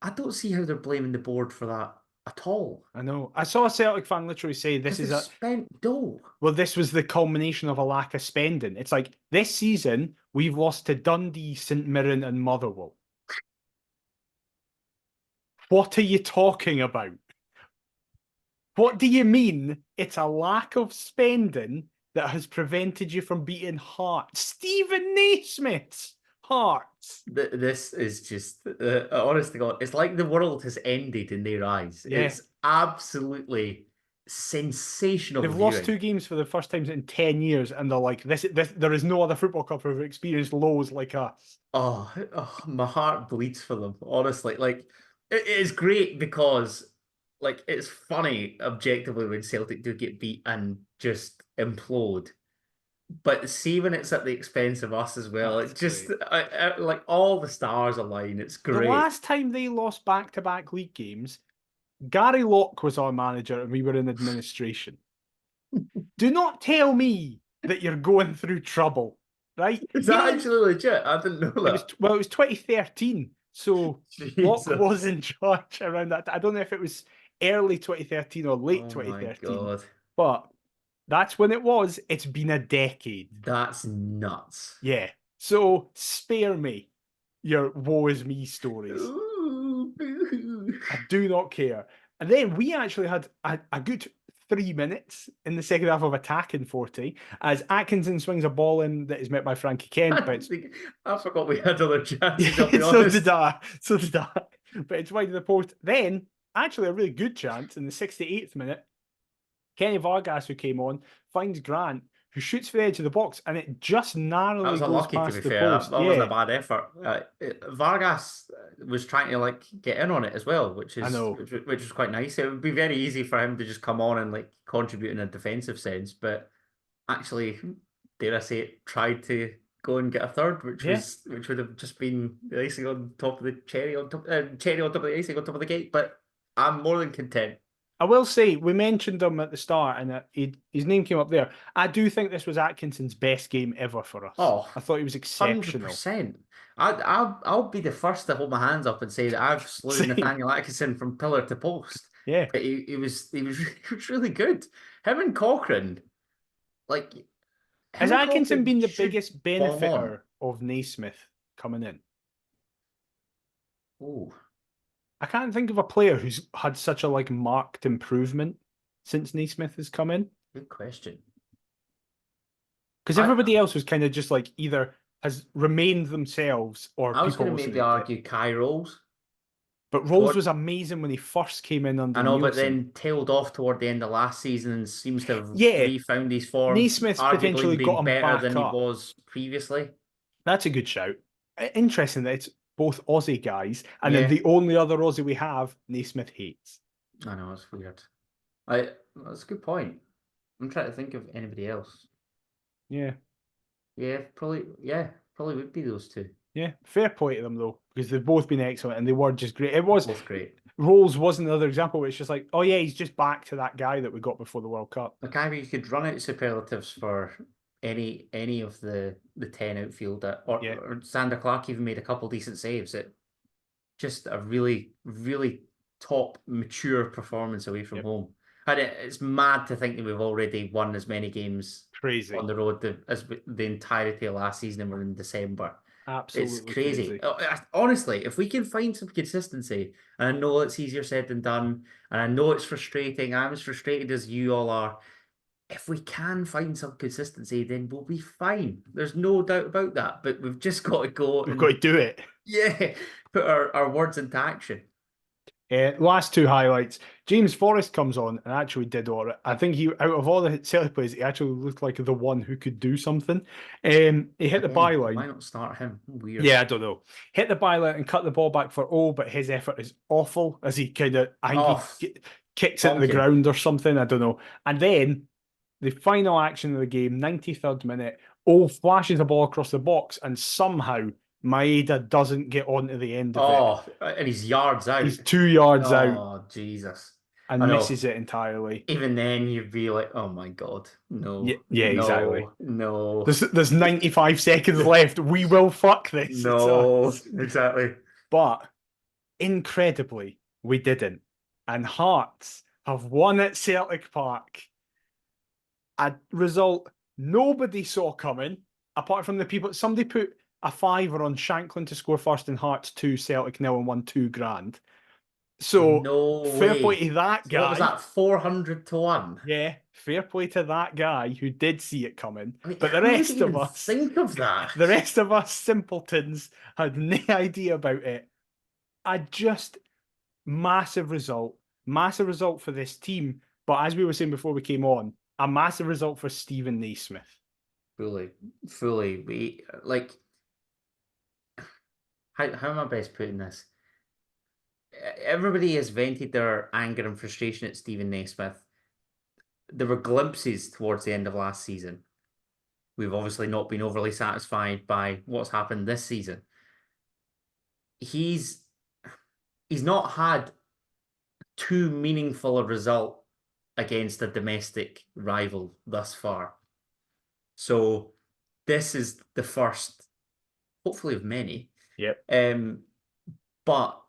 I don't see how they're blaming the board for that at all. I know. I saw a Celtic fan literally say this Because is they've a spent dough. well, this was the culmination of a lack of spending. It's like this season we've lost to Dundee, St Mirren, and Motherwell. What are you talking about? What do you mean it's a lack of spending that has prevented you from beating Hearts? Stephen Naismith's Hearts. This is just, honest to God, it's like the world has ended in their eyes. Yeah. It's absolutely sensational They've lost viewing. two games for the first time in 10 years, and they're like, this there is no other football club who've experienced lows like us. Oh, my heart bleeds for them, honestly. Like, it is great because, like, it's funny objectively when Celtic do get beat and just implode. But see when it's at the expense of us as well, That's it just, great. like, all the stars align. It's The great. last time they lost back-to-back league games, Gary Locke was our manager and we were in administration. Do not tell me that you're going through trouble, right? Is You that didn't. actually legit? I didn't know It was that. well, it was 2013, so Locke was Jesus. in charge around that. I don't know if it was early 2013 or late Oh my 2013, God. but that's when it was. It's been a decade. That's nuts. Yeah. So spare me. your woe is me stories. Ooh, boo-hoo. I do not care. And then we actually had a good 3 minutes in the second half of attacking 40 as Atkinson swings a ball in that is met by Frankie Kent, but it's I forgot we had other chances, I'll be yeah, so did honest. I. So did I. But it's wide of the post. Then, actually, a really good chance in the 68th minute. Kenny Vargas, who came on, finds Grant, who shoots for the edge of the box, and it just That narrowly was goes unlucky, to be past the fair. post. That wasn't a Yeah, bad effort. Vargas was trying to like get in on it as well, which I is know. which was quite nice. It would be very easy for him to just come on and like contribute in a defensive sense, but actually, dare I say it, tried to go and get a third, Yeah. which would have just been the icing on top of the cherry on top, cherry on top of the icing on top of the cake. But I'm more than content. I will say, we mentioned him at the start, and his name came up there. I do think this was Atkinson's best game ever for us. Oh, I thought he was exceptional. 100%. I'll be the first to hold my hands up and say that I've slewn Same. Nathaniel Atkinson from pillar to post. Yeah. But he was really good. Him and Cochrane, like Has him and Atkinson Cochrane been the should biggest bong on. benefiter of Naismith coming in? Oh, I can't think of a player who's had such a like marked improvement since Naismith has come in. good question. Because I everybody else was kind of just like either has remained themselves or I was people going to maybe listening to it. argue Kai Rolls But Rolls toward was amazing when he first came in under I know, but Nielsen. then tailed off toward the end of last season and seems to have Yeah, refound his form, Naismith's arguably potentially got been him better back than he up. was previously. That's a good shout. Interesting that it's both Aussie guys, and then Yeah, the only other Aussie we have, Naismith hates. I know, it's weird. That's a good point. I'm trying to think of anybody else. Yeah, Probably would be those two. yeah. Fair play to them though, because they've both been excellent and they were just great. It was Both great. Rolls was another example where it's just like, oh yeah, he's just back to that guy that we got before the World Cup. Like either you could run out superlatives for any of the 10 outfield Yeah, or Sander Clark even made a couple decent saves. It just a really, really top mature performance away from yep. home. And it's mad to think that we've already won as many games on Crazy. the road as the entirety of last season and we're in December. It's Absolutely crazy. crazy. Honestly, if we can find some consistency, and I know it's easier said than done, and I know it's frustrating, I'm as frustrated as you all are. If we can find some consistency, then we'll be fine. There's no doubt about that. But we've just got to go We've got and, to do it. yeah, put our words into action. Last two highlights. James Forrest comes on and actually did all right. I think he, out of all the Celtic players, he actually looked like the one who could do something. He hit the Again, why byline. not start him? Weird. Yeah, I don't know. Hit the byline and cut the ball back for O, but his effort is awful as he kind of, I think Oh, he kicks it to the bonking. ground or something. I don't know. And then the final action of the game, 93rd minute, O flashes a ball across the box and somehow Maeda doesn't get onto the end of it. Oh, and he's yards out. He's 2 yards out Oh, Jesus. I and know. misses it entirely. Even then, you'd be like, oh my God, Yeah, no, yeah, exactly. no, no, There's 95 seconds left. We will fuck this. It's no, us. exactly. But incredibly, we didn't. And Hearts have won at Celtic Park. A result nobody saw coming, apart from the people. Somebody put a fiver on Shanklin to score first and Hearts 2, Celtic nil and won $2,000. So No fair play way. to that So what was guy. that, 400 to 1? Yeah, fair play to that guy who did see it coming. I mean, But the who would rest of even us, think of that? the rest of us simpletons had no idea about it. A just massive result for this team. But as we were saying before we came on, a massive result for Stephen Naismith. Fully. We like how am I best putting this? Everybody has vented their anger and frustration at Stephen Naismith. There were glimpses towards the end of last season. We've obviously not been overly satisfied by what's happened this season. He's not had too meaningful a result against a domestic rival thus far. So this is the first, hopefully of many. Yep. But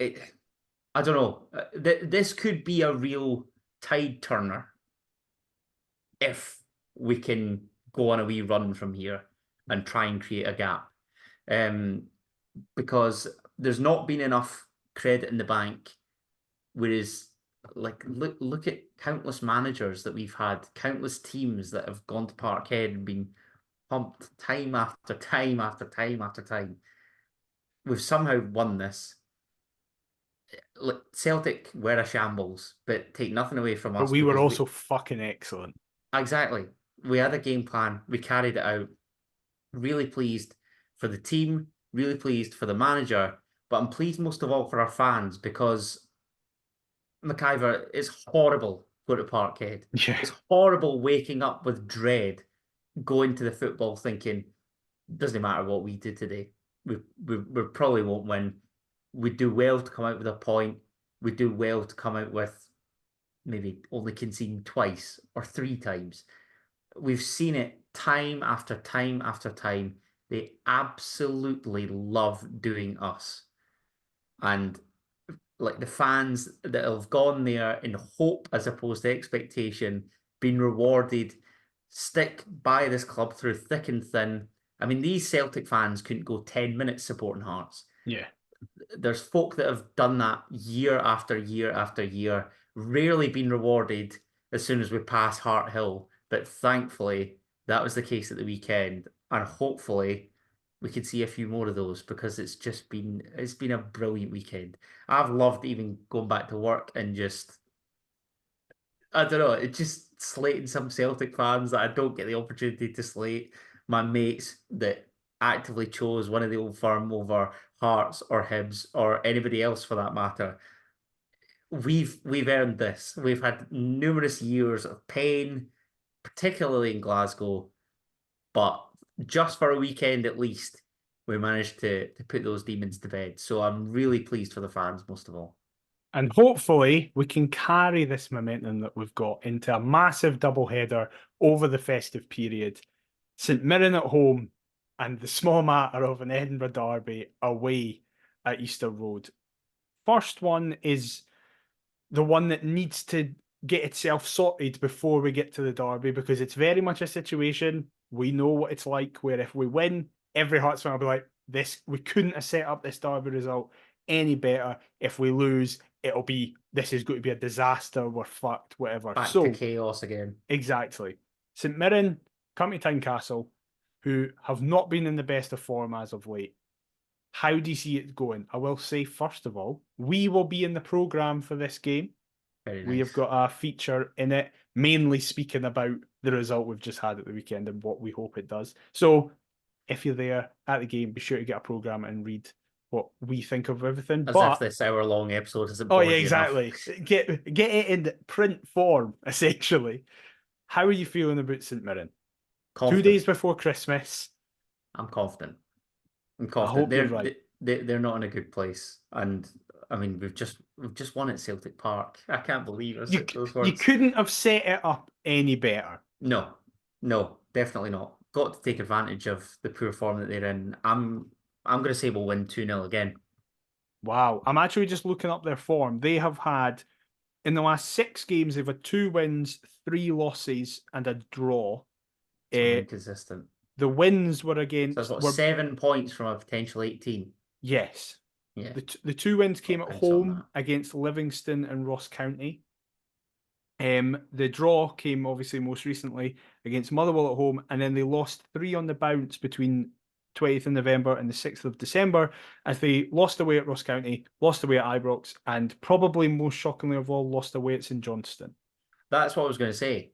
I don't know. This could be a real tide turner if we can go on a wee run from here and try and create a gap. because there's not been enough credit in the bank. Whereas, like, look at countless managers that we've had, countless teams that have gone to Parkhead and been pumped time after time after time after time. We've somehow won this. Like, Celtic were a shambles, but take nothing away from But us we were because also fucking excellent. exactly, we had a game plan, we carried it out. Really pleased for the team, really pleased for the manager, but I'm pleased most of all for our fans because McIver, it's horrible going to Parkhead. Yeah. It's horrible waking up with dread, going to the football thinking, doesn't matter what we do today. We probably won't win. We do well to come out with a point. We do well to come out with maybe only conceding twice or three times. We've seen it time after time after time. They absolutely love doing us. And like the fans that have gone there in hope as opposed to expectation, been rewarded, stick by this club through thick and thin. I mean, these Celtic fans couldn't go 10 minutes supporting Hearts. Yeah. There's folk that have done that year after year after year, rarely been rewarded as soon as we pass Hart Hill. But thankfully, that was the case at the weekend. And hopefully, we could see a few more of those because it's been a brilliant weekend. I've loved even going back to work and just I don't know, it's just slating some Celtic fans that I don't get the opportunity to slate. My mates that actively chose one of the old firm over Hearts or Hibs or anybody else for that matter. We've earned this. We've had numerous years of pain, particularly in Glasgow, but just for a weekend at least, we managed to put those demons to bed. So I'm really pleased for the fans, most of all. And hopefully we can carry this momentum that we've got into a massive doubleheader over the festive period. St Mirren at home and the small matter of an Edinburgh Derby away at Easter Road. First one is the one that needs to get itself sorted before we get to the Derby because it's very much a situation we know what it's like where if we win, every Hearts fan will be like, this, we couldn't have set up this Derby result any better. If we lose, it'll be, this is going to be a disaster, we're fucked, whatever. Back to So, chaos again. exactly. St Mirren come to Tynecastle, who have not been in the best of form as of late. How do you see it going? I will say, first of all, we will be in the programme for this game. Very We have nice. got a feature in it, mainly speaking about the result we've just had at the weekend and what we hope it does. So if you're there at the game, be sure to get a programme and read what we think of everything. As if But this hour-long episode isn't oh yeah, bored you enough. exactly. Get it in print form, essentially. How are you feeling about St Mirren? 2 days Confident. before Christmas. I'm confident. I'm I confident. hope you're right. They're not in a good place. And I mean we've just won at Celtic Park. I can't believe I You said those you words. couldn't have set it up any better. No, no, definitely not. Got to take advantage of the poor form that they're in. I'm gonna say we'll win 2-0 again. Wow. I'm actually just looking up their form. They have had, in the last 6 games, they've had 2 wins, 3 losses, and a draw. So Uh, inconsistent. the wins were So that's against what, were 7 points from a potential 18. yes. Yeah, The 2 wins came at footprints on home that. against Livingston and Ross County. The draw came obviously most recently against Motherwell at home, and then they lost 3 on the bounce between 20th of November and the 6th of December, as they lost away at Ross County, lost away at Ibrox, and probably most shockingly of all, lost away at St Johnstone. That's what I was going to say.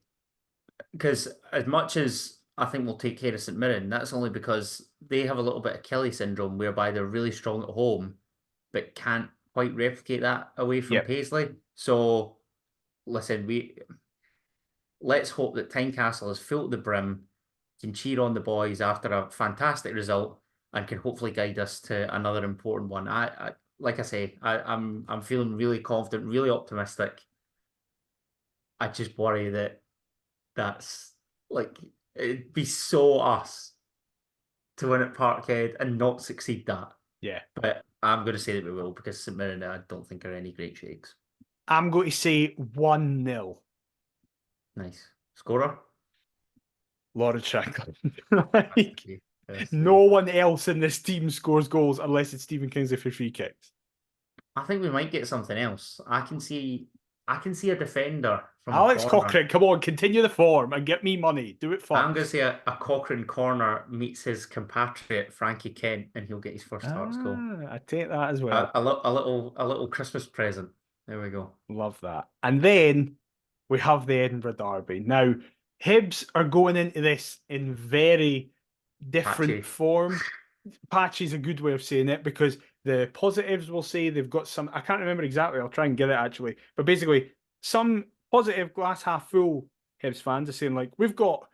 Because as much as I think we'll take care of St Mirren, that's only because they have a little bit of Kelly syndrome whereby they're really strong at home, but can't quite replicate that away from Yep. Paisley. So listen, let's hope that Tynecastle is full to the brim, can cheer on the boys after a fantastic result, and can hopefully guide us to another important one. Like I say, I'm feeling really confident, really optimistic. I just worry that that's like it'd be so us to win at Parkhead and not succeed that. Yeah. But I'm going to say that we will because St Mirren I don't think are any great shakes. I'm going to say 1-0. Nice scorer. Lawrence Shankland. Thank Like, you. Yes, No one else in this team scores goals unless it's Stephen Kingsley for free kicks. I think we might get something else. I can see a defender from a Alex corner. Cochrane, come on, continue the form and get me money. Do it I'm going to first. say a Cochrane corner meets his compatriot Frankie Kent, and he'll get his first Hearts goal. I take that as well. A little Christmas present. There we go. Love that. And then we have the Edinburgh Derby. Now, Hibs are going into this in very different Patchy. form. Patchy is a good way of saying it because the positives will say they've got some. I can't remember exactly. I'll try and get it actually. But basically, some positive glass half full Hibs fans are saying, like, we've got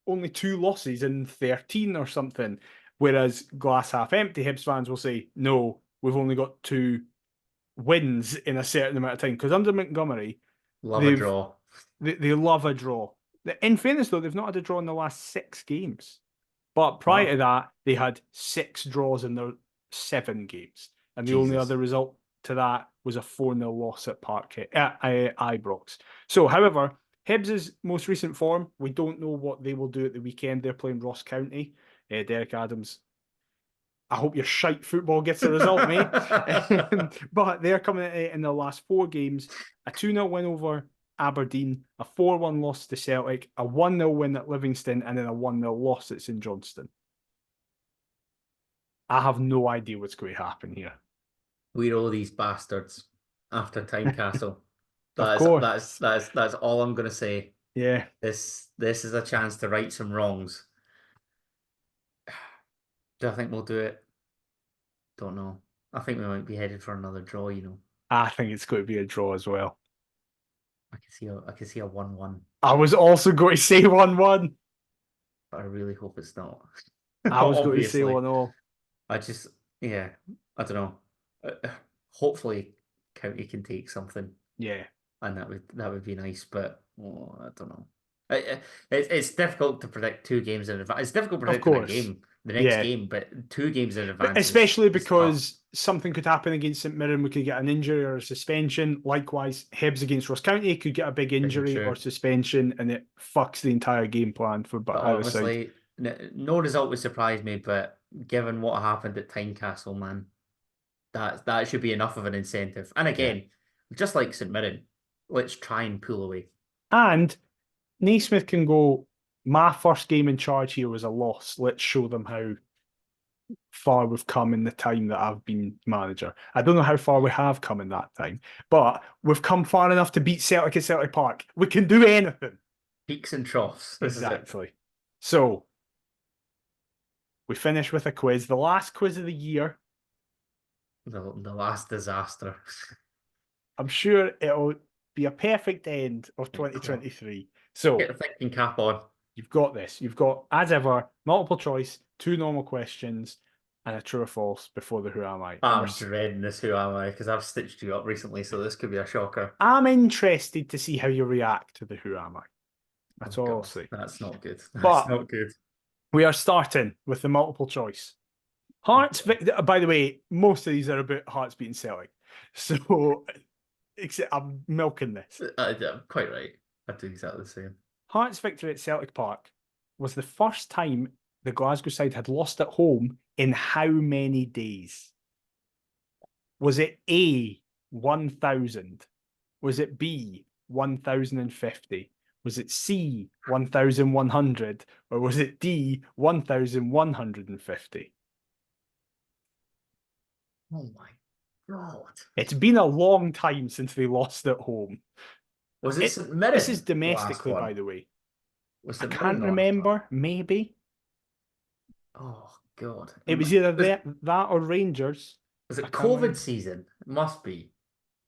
only 2 losses in 13 or something. Whereas glass half empty Hibs fans will say, no, we've only got 2 wins in a certain amount of time. Because under Montgomery, Love a draw. they love a draw. In fairness, though, they've not had a draw in the last 6 games. But prior to that, they had 6 draws in their 7 games. And the only other result to that was a 4-0 loss at Ibrox. So, however, Hibs' most recent form, we don't know what they will do at the weekend. They're playing Ross County. Derek Adams, I hope your shite football gets the result, mate. But they're coming in the last 4 games. A 2-0 win over Aberdeen, a 4-1 loss to Celtic, a 1-0 win at Livingston, and then a 1-0 loss at St Johnstone. I have no idea what's going to happen here. We're all these bastards after Tynecastle. Of course. That's all I'm gonna say. Yeah. This is a chance to right some wrongs. Do I think we'll do it? Don't know. I think we might be headed for another draw, you know. I think it's going to be a draw as well. I can see a 1-1. I was also going to say 1-1. But I really hope it's not. I was going to say Obviously. 1-0. I don't know. Hopefully County can take something. Yeah. And that would be nice, but I don't know. It's difficult to predict 2 games in advance. It's difficult to predict the next game, but 2 games in advance. Especially because something could happen against St Mirren. We could get an injury or a suspension. Likewise, Hibs against Ross County could get a big injury or suspension, and it fucks the entire game plan for either side. Honestly, no result would surprise me, but given what happened at Tynecastle, man, that should be enough of an incentive. And again, just like St Mirren, let's try and pull away. And Naismith can go, my first game in charge here was a loss. Let's show them how far we've come in the time that I've been manager. I don't know how far we have come in that time, but we've come far enough to beat Celtic at Celtic Park. We can do anything. Peaks and troughs. Exactly. So, we finish with a quiz. The last quiz of the year. The last disaster. I'm sure it'll be a perfect end of 2023. So, get the thinking cap on. You've got this. You've got, as ever, multiple choice, 2 normal questions, and a true or false before the Who Am I. I'm dreading this Who Am I because I've stitched you up recently, so this could be a shocker. I'm interested to see how you react to the Who Am I. That's all I'll say. That's not good. That's not good. We are starting with the multiple choice. Hearts, by the way, most of these are about Hearts beating Celtic. So, I'm milking this. I'm quite right. I do exactly the same. Hearts' victory at Celtic Park was the first time the Glasgow side had lost at home in how many days? Was it A, 1,000? Was it B, 1,050? Was it C, 1,100? Or was it D, 1,150? Oh my God. It's been a long time since they lost at home. Was it St Mirren? This is domestically, by the way. I can't remember. Maybe. Oh God! It was either that or Rangers. Was it COVID season? It must be.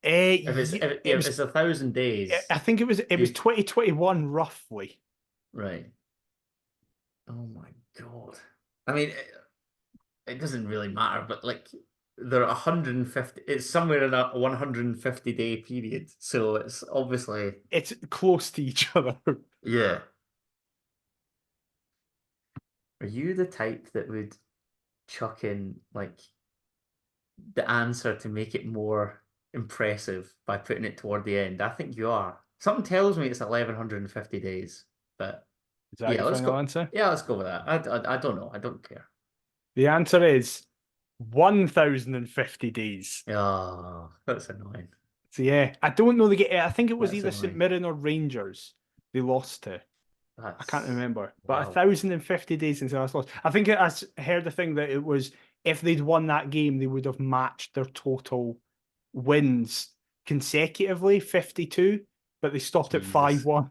If it's 1,000 days, I think it was 2021 roughly. Right. Oh my God! I mean, it doesn't really matter, but like there are 150. It's somewhere in a 150-day period, so it's obviously it's close to each other. Yeah. Are you the type that would chuck in like the answer to make it more impressive by putting it toward the end? I think you are. Something tells me it's 1,150 days, but Is that your final answer? Yeah, let's go with that. I don't know. I don't care. The answer is 1,050 days. Oh, that's annoying. So yeah, I don't know I think it was That's either St annoying. Mirren or Rangers they lost to. I can't That's remember. But wow. 1,050 days since the last loss. I think I heard the thing that it was if they'd won that game, they would have matched their total wins consecutively, 52, but they stopped at Jesus. 5-1,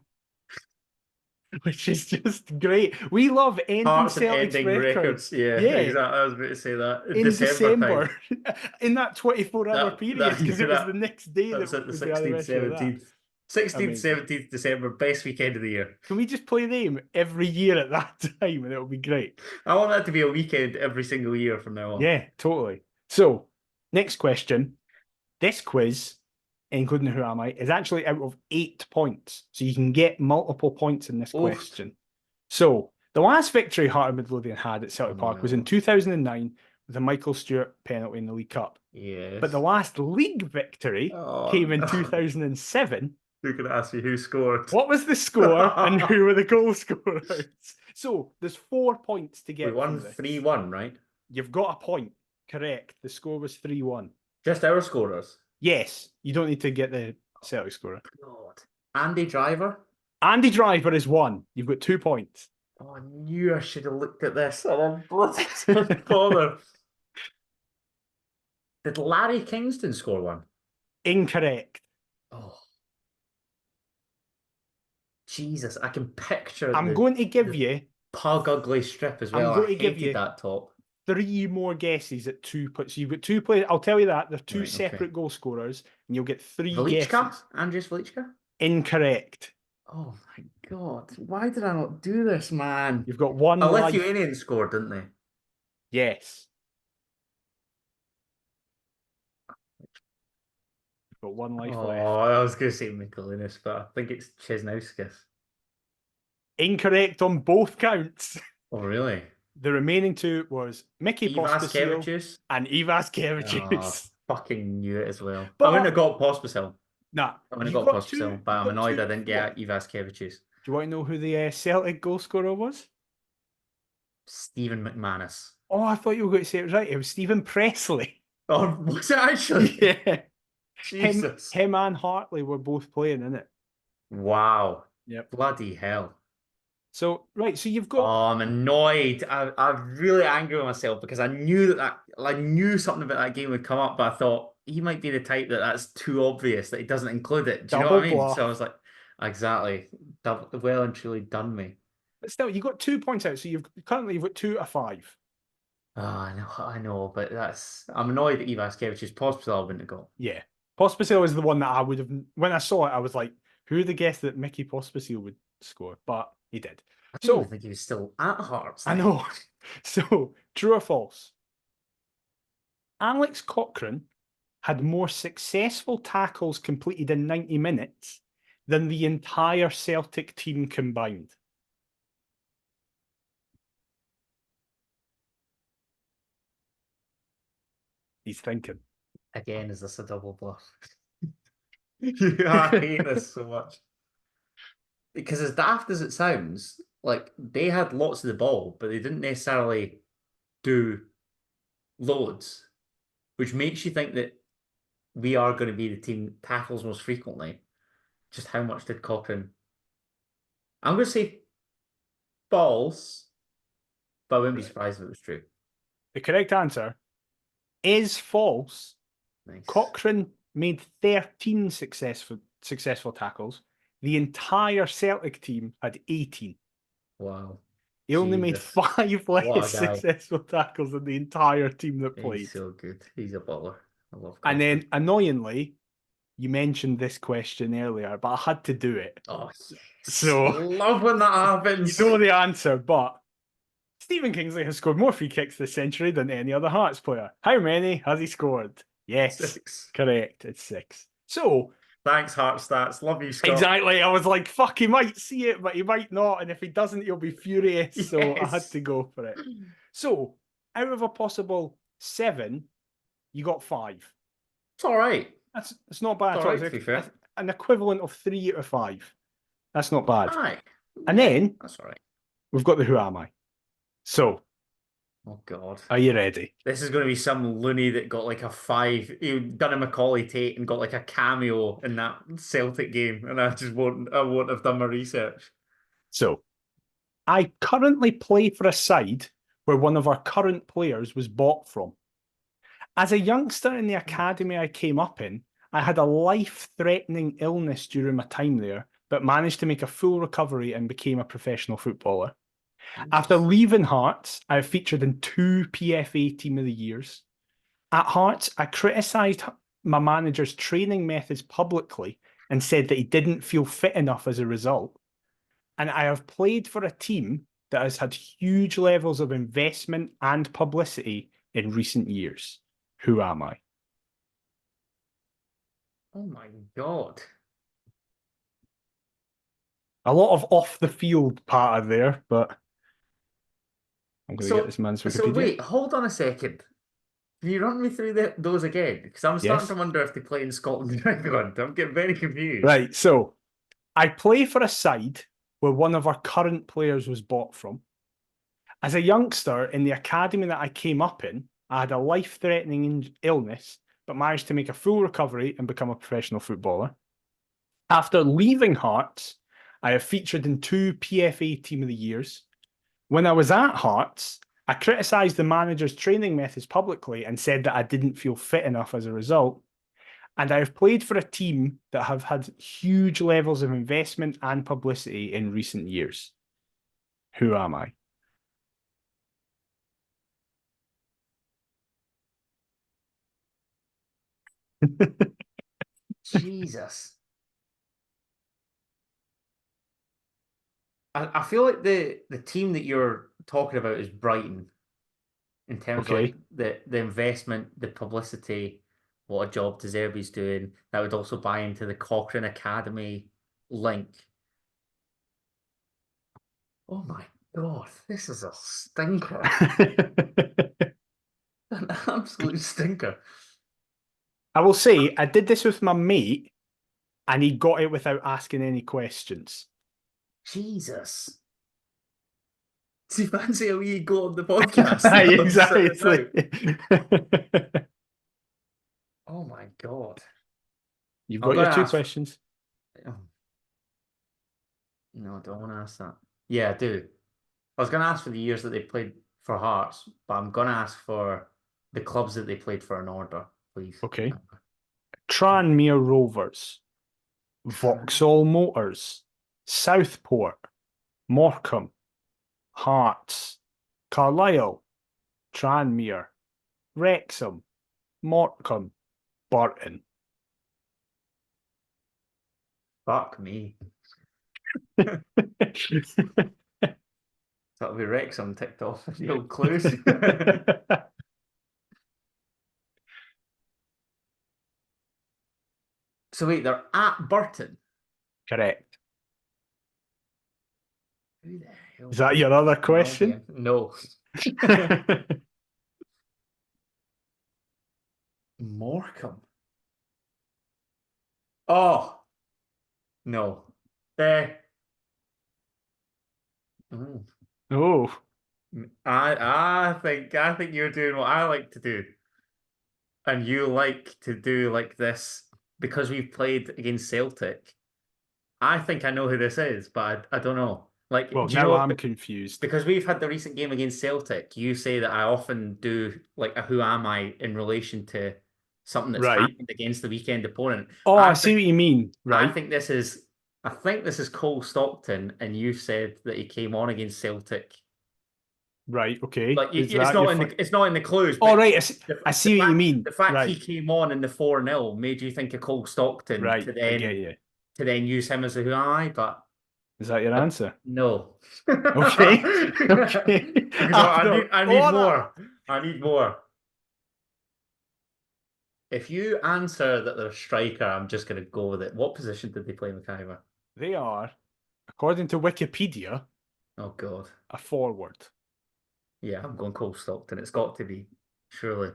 which is just great. We love ending Hearts and Celtic's ending record. records. Yeah, Yeah, exactly. I was about to say that. In in December December, time. in that 24-hour That period, that because it was the that next day that that was at the was the 16th, anniversary of that. 17th. 16th, Amazing. 17th December, best weekend of the year. Can we just play them every year at that time and it'll be great? I want that to be a weekend every single year from now on. Yeah, totally. So, next question. This quiz, including Who Am I, is actually out of 8 points. So you can get multiple points in this Oof. question. So, the last victory Heart of Midlothian had at Celtic Park was in No. 2009 with a Michael Stewart penalty in the League Cup. But the Yes. last league victory Oh, came in no. 2007. Who can ask you who scored? What was the score and who were the goal scorers? So there's 4 points to We get won through this. 3-1, right? You've got a point. Correct. The score was 3-1. Just our scorers. Yes, you don't need to get the Celtic scorer. God. Andy Driver? Andy Driver is 1. You've got 2 points. Oh, I knew I should have looked at this. And I'm bloody bother. Did Larry Kingston score one? Incorrect. Oh, Jesus. I can picture I'm going to give the you. Pug Ugly strip as well. I'm going I to give hated you that top. 3 more guesses at 2 points. So you've got 2 players. I'll tell you that they're 2 Right, okay. separate goal scorers, and you'll get 3 Velichka? guesses. Andres Velichka? Incorrect. Oh my God. Why did I not do this, man? You've got 1 A life. Lithuanian scored, didn't they? Yes. You've got 1 life Oh, left. I was going to say Mikolinis, but I think it's Chesnauskas. Incorrect on both counts. Oh, really? The remaining 2 was Mickey Pospisil Ivaskevicius? and Ivaskevicius. Fucking knew it as well. But I wouldn't have got Pospisil. nah, I wouldn't you have got got 2. Pospisil, but I'm annoyed I didn't get Ivaskevicius. Do you want to know who the Celtic goal scorer was? Stephen McManus. Oh, I thought you were going to say it was right. It was Stephen Presley. Oh, was it actually? Yeah. Jesus. Him and Hartley were both playing in it. Wow. Yep. Bloody hell. So, right, so you've got... Oh, I'm annoyed. I'm really angry with myself because I knew I knew something about that game would come up, but I thought he might be the type that's too obvious that he doesn't include it. Do you know what I mean? So I was like, exactly. Well and truly done me. But still, you got 2 points out, so you've got 2 out of 5. Oh, I know, but I'm annoyed that Ivaskevicius Pospisil I wouldn't have got. Yeah. Pospisil is the one that I would have... When I saw it, I was like, who would have guessed that Mickey Pospisil would score? But he did. I don't even think he was still at Hearts then. I know. So, true or false? Alex Cochrane had more successful tackles completed in 90 minutes than the entire Celtic team combined. He's thinking. Again, is this a double bluff? I hate this so much. Because as daft as it sounds, like they had lots of the ball, but they didn't necessarily do loads, which makes you think that we are going to be the team that tackles most frequently. Just how much did Cochrane? I'm going to say false, but I wouldn't be surprised if it was true. The correct answer is false. Nice. Cochrane made 13 successful tackles. The entire Celtic team had 18. Wow. He only made 5 less successful tackles than the entire team that played. He's so good. He's a baller. I love Cochrane. And then, annoyingly, you mentioned this question earlier, but I had to do it. Oh, yes. So, I love when that happens. You know the answer, but Stephen Kingsley has scored more free kicks this century than any other Hearts player. How many has he scored? Yes. 6. Correct. It's 6. So, thanks, Heart Stats. Love you, Scott. Exactly. I was like, fuck, he might see it, but he might not. And if he doesn't, he'll be furious. Yes. So I had to go for it. So, out of a possible 7, you got 5. It's all right. It's not bad. It's all right, to be fair. An equivalent of 3 out of 5. That's not bad. Aye. And then, that's all right. we've got the Who Am I. So, Oh God. are you ready? This is going to be some loony that got like a five, done a Macaulay Tate and got like a cameo in that Celtic game, and I won't have done my research. So, I currently play for a side where one of our current players was bought from. As a youngster in the academy I came up in, I had a life-threatening illness during my time there, but managed to make a full recovery and became a professional footballer. After leaving Hearts, I have featured in 2 PFA Team of the Years. At Hearts, I criticised my manager's training methods publicly and said that he didn't feel fit enough as a result. And I have played for a team that has had huge levels of investment and publicity in recent years. Who am I? Oh my God. A lot of off the field part of there, but I'm going to get So, this man's so Wikipedia. wait, hold on a second. Can you run me through those again? Because I'm starting Yes. to wonder if they play in Scotland or England. I'm getting very confused. Right. So I play for a side where one of our current players was bought from. As a youngster in the academy that I came up in, I had a life-threatening illness, but managed to make a full recovery and become a professional footballer. After leaving Hearts, I have featured in 2 PFA Team of the Years. When I was at Hearts, I criticised the manager's training methods publicly and said that I didn't feel fit enough as a result. And I have played for a team that have had huge levels of investment and publicity in recent years. Who am I? Jesus. I feel like the team that you're talking about is Brighton in terms of like Okay. the investment, the publicity, what a job De Zerbi's doing. That would also buy into the Cochrane Academy link. Oh my God, this is a stinker. An absolute stinker. I will say, I did this with my mate and he got it without asking any questions. Jesus. Do you fancy a wee go on the podcast now? Sit it Exactly. out. Oh my God. You've I'm got your gonna two ask. questions. Oh, no, I don't want to ask that. Yeah, I do. I was gonna ask for the years that they played for Hearts, but I'm gonna ask for the clubs that they played for in order, please. Okay. Tranmere Rovers, Vauxhall Motors, Southport, Morecambe, Hearts, Carlisle, Tranmere, Wrexham, Morecambe, Burton. Fuck me. That'll be Wrexham ticked off. No clues. So wait, they're at Burton. Correct. Who the hell Is would that they your other fucking well be? question? No. Morecambe. Oh no. Eh. Mm. Oh, I think you're doing what I like to do. And you like to do like this because we've played against Celtic. I think I know who this is, but I don't know. Like, well, do you now know? I'm confused. Because we've had the recent game against Celtic, you say that I often do like a who am I in relation to something that's Right. happened against the weekend opponent. Oh, I I see think what you mean. I Right. think this is I think this is Cole Stockton, and you said that he came on against Celtic. Right. Okay. Like Is it's that your not in fi- the clues, Oh, but right. I see what you mean. the fact he Right. came on in the 4-0 made you think of Cole Stockton Right. I get you. to then use him as a who am I, but Is that your answer? no. Okay. Okay. Because After I need all more. that. I need more. If you answer that they're a striker, I'm just going to go with it. What position did they play McIver? They are, according to Wikipedia, Oh God. a forward. Yeah, I'm going Cole Stockton. It's got to be, surely.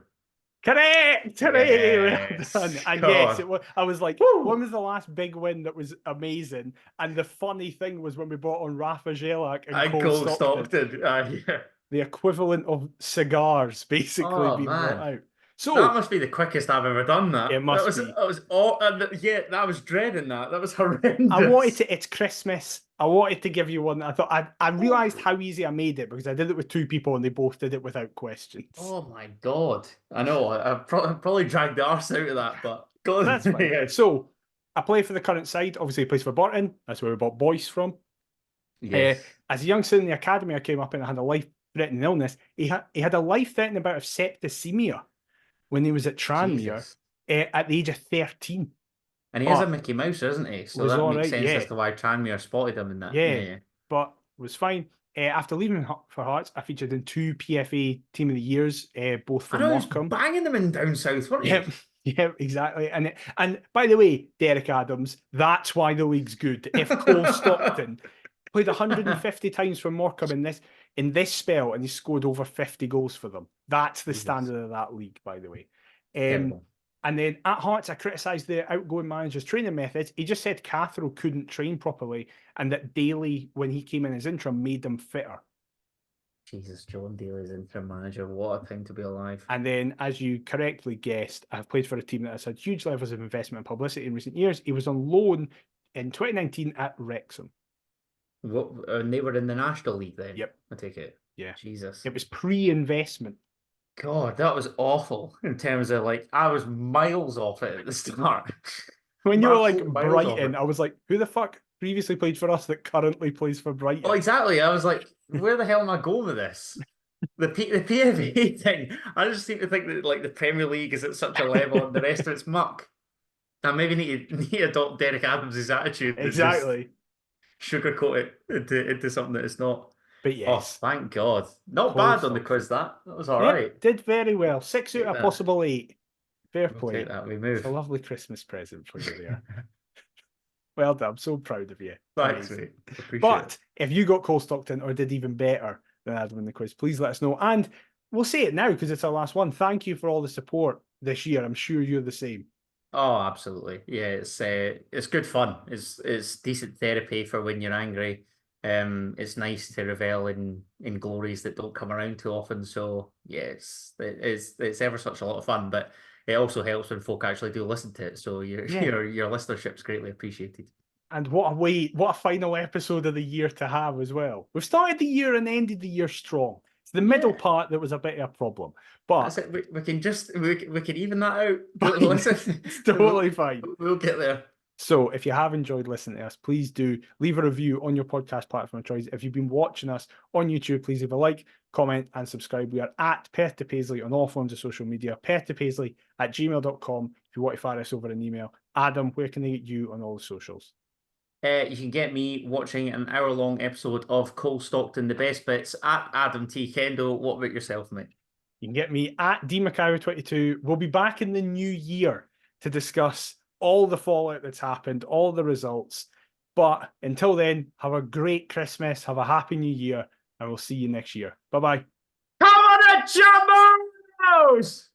Correct! Hooray! Well Yes. done. And yes, God. I was like, when Woo! was the last big win that was amazing? And the funny thing was when we brought on Rafa Jelak and I Cole go Stockton, Stockton. Yeah. the equivalent of cigars basically Oh being brought man. out. That So must be the quickest I've ever done that. it must be. That was all yeah, that was dreading that. That was I wanted horrendous. to, it's Christmas. I wanted to give you one. I thought I realized how easy I made it because I did it with two people and they both did it without questions. Oh my God. I know. I probably dragged the arse out of that, but God, That's fine. yes. So I play for the current side. Obviously, he plays for Burton. That's where we bought Boyce from. Yes. As a youngster in the academy, I came up and I had a life-threatening illness. He had a life-threatening bout of septicemia when he was at Tranmere Jesus. at the age of 13. And he is a But Mickey Mouse, isn't he? it So was that all makes right, sense yeah. as to why Tranmere spotted him in that. Yeah, Yeah, yeah. but was fine. After leaving for Hearts, I featured in 2 PFA Team of the Years, both I for know he was Morecambe. banging them in down south, weren't Yep, he? yep, exactly. And by the way, Derek Adams, that's why the league's good. If Cole Stockton played 150 times for Morecambe in this spell, and he scored over 50 goals for them, that's the Jesus. standard of that league, by the way. Um, Terrible. and then at Hearts, I criticised the outgoing manager's training methods. He just said Cathro couldn't train properly, and that Daly, when he came in as interim, made them fitter. Jesus, John Daly's interim manager. What a time to be alive. And then, as you correctly guessed, I've played for a team that has had huge levels of investment and publicity in recent years. He was on loan in 2019 at Wrexham. What, and they were in the National League then? Yep. I take it. Yeah. Jesus. It was pre-investment. God, that was awful in terms of like, I was miles off it at the start. When you were like Absolutely miles off Brighton, it. I was like, who the fuck previously played for us that currently plays for Brighton? Well, exactly. I was like, where the hell am I going with this? The PFA thing. I just seem to think that like the Premier League is at such a level and the rest of it's muck. I maybe need to adopt Derek Adams' attitude and just Exactly. sugarcoat it into something that it's not. But Oh, yes, thank God. Not Cole bad on the Stockton. quiz, that. That was all Yep, right. did very well. 6 out Take of that. possible 8. Fair We'll play. take that. We It's move. a lovely Christmas present for you there. Well done. I'm so proud of you. Thanks, Amazing. mate. Appreciate But it. if you got Cole Stockton or did even better than Adam in the quiz, please let us know. And we'll say it now because it's our last one. Thank you for all the support this year. I'm sure you're the same. Oh, absolutely. Yeah, it's good fun. It's decent therapy for when you're angry. It's nice to revel in glories that don't come around too often. So yeah, it's ever such a lot of fun, but it also helps when folk actually do listen to it. So Yeah. your listenership's greatly appreciated. And what a final episode of the year to have as well. We've started the year and ended the year strong. It's the middle Yeah. part that was a bit of a problem. That's But it. We can just we can even that out. fine. Listen, It's totally fine. we'll get there. So if you have enjoyed listening to us, please do leave a review on your podcast platform of choice. If you've been watching us on YouTube, please leave a like, comment, and subscribe. We are at Perth to Paisley on all forms of social media, perthtopaisley@gmail.com if you want to fire us over an email. Adam, where can they get you on all the socials? You can get me watching an hour-long episode of Cole Stockton, the best bits, at Adam T. Kendall. What about yourself, mate? You can get me at dmacairo22. We'll be back in the new year to discuss all the fallout that's happened, all the results. But until then, have a great Christmas, have a happy new year, and we'll see you next year. Bye-bye. Come on, the Jumbos!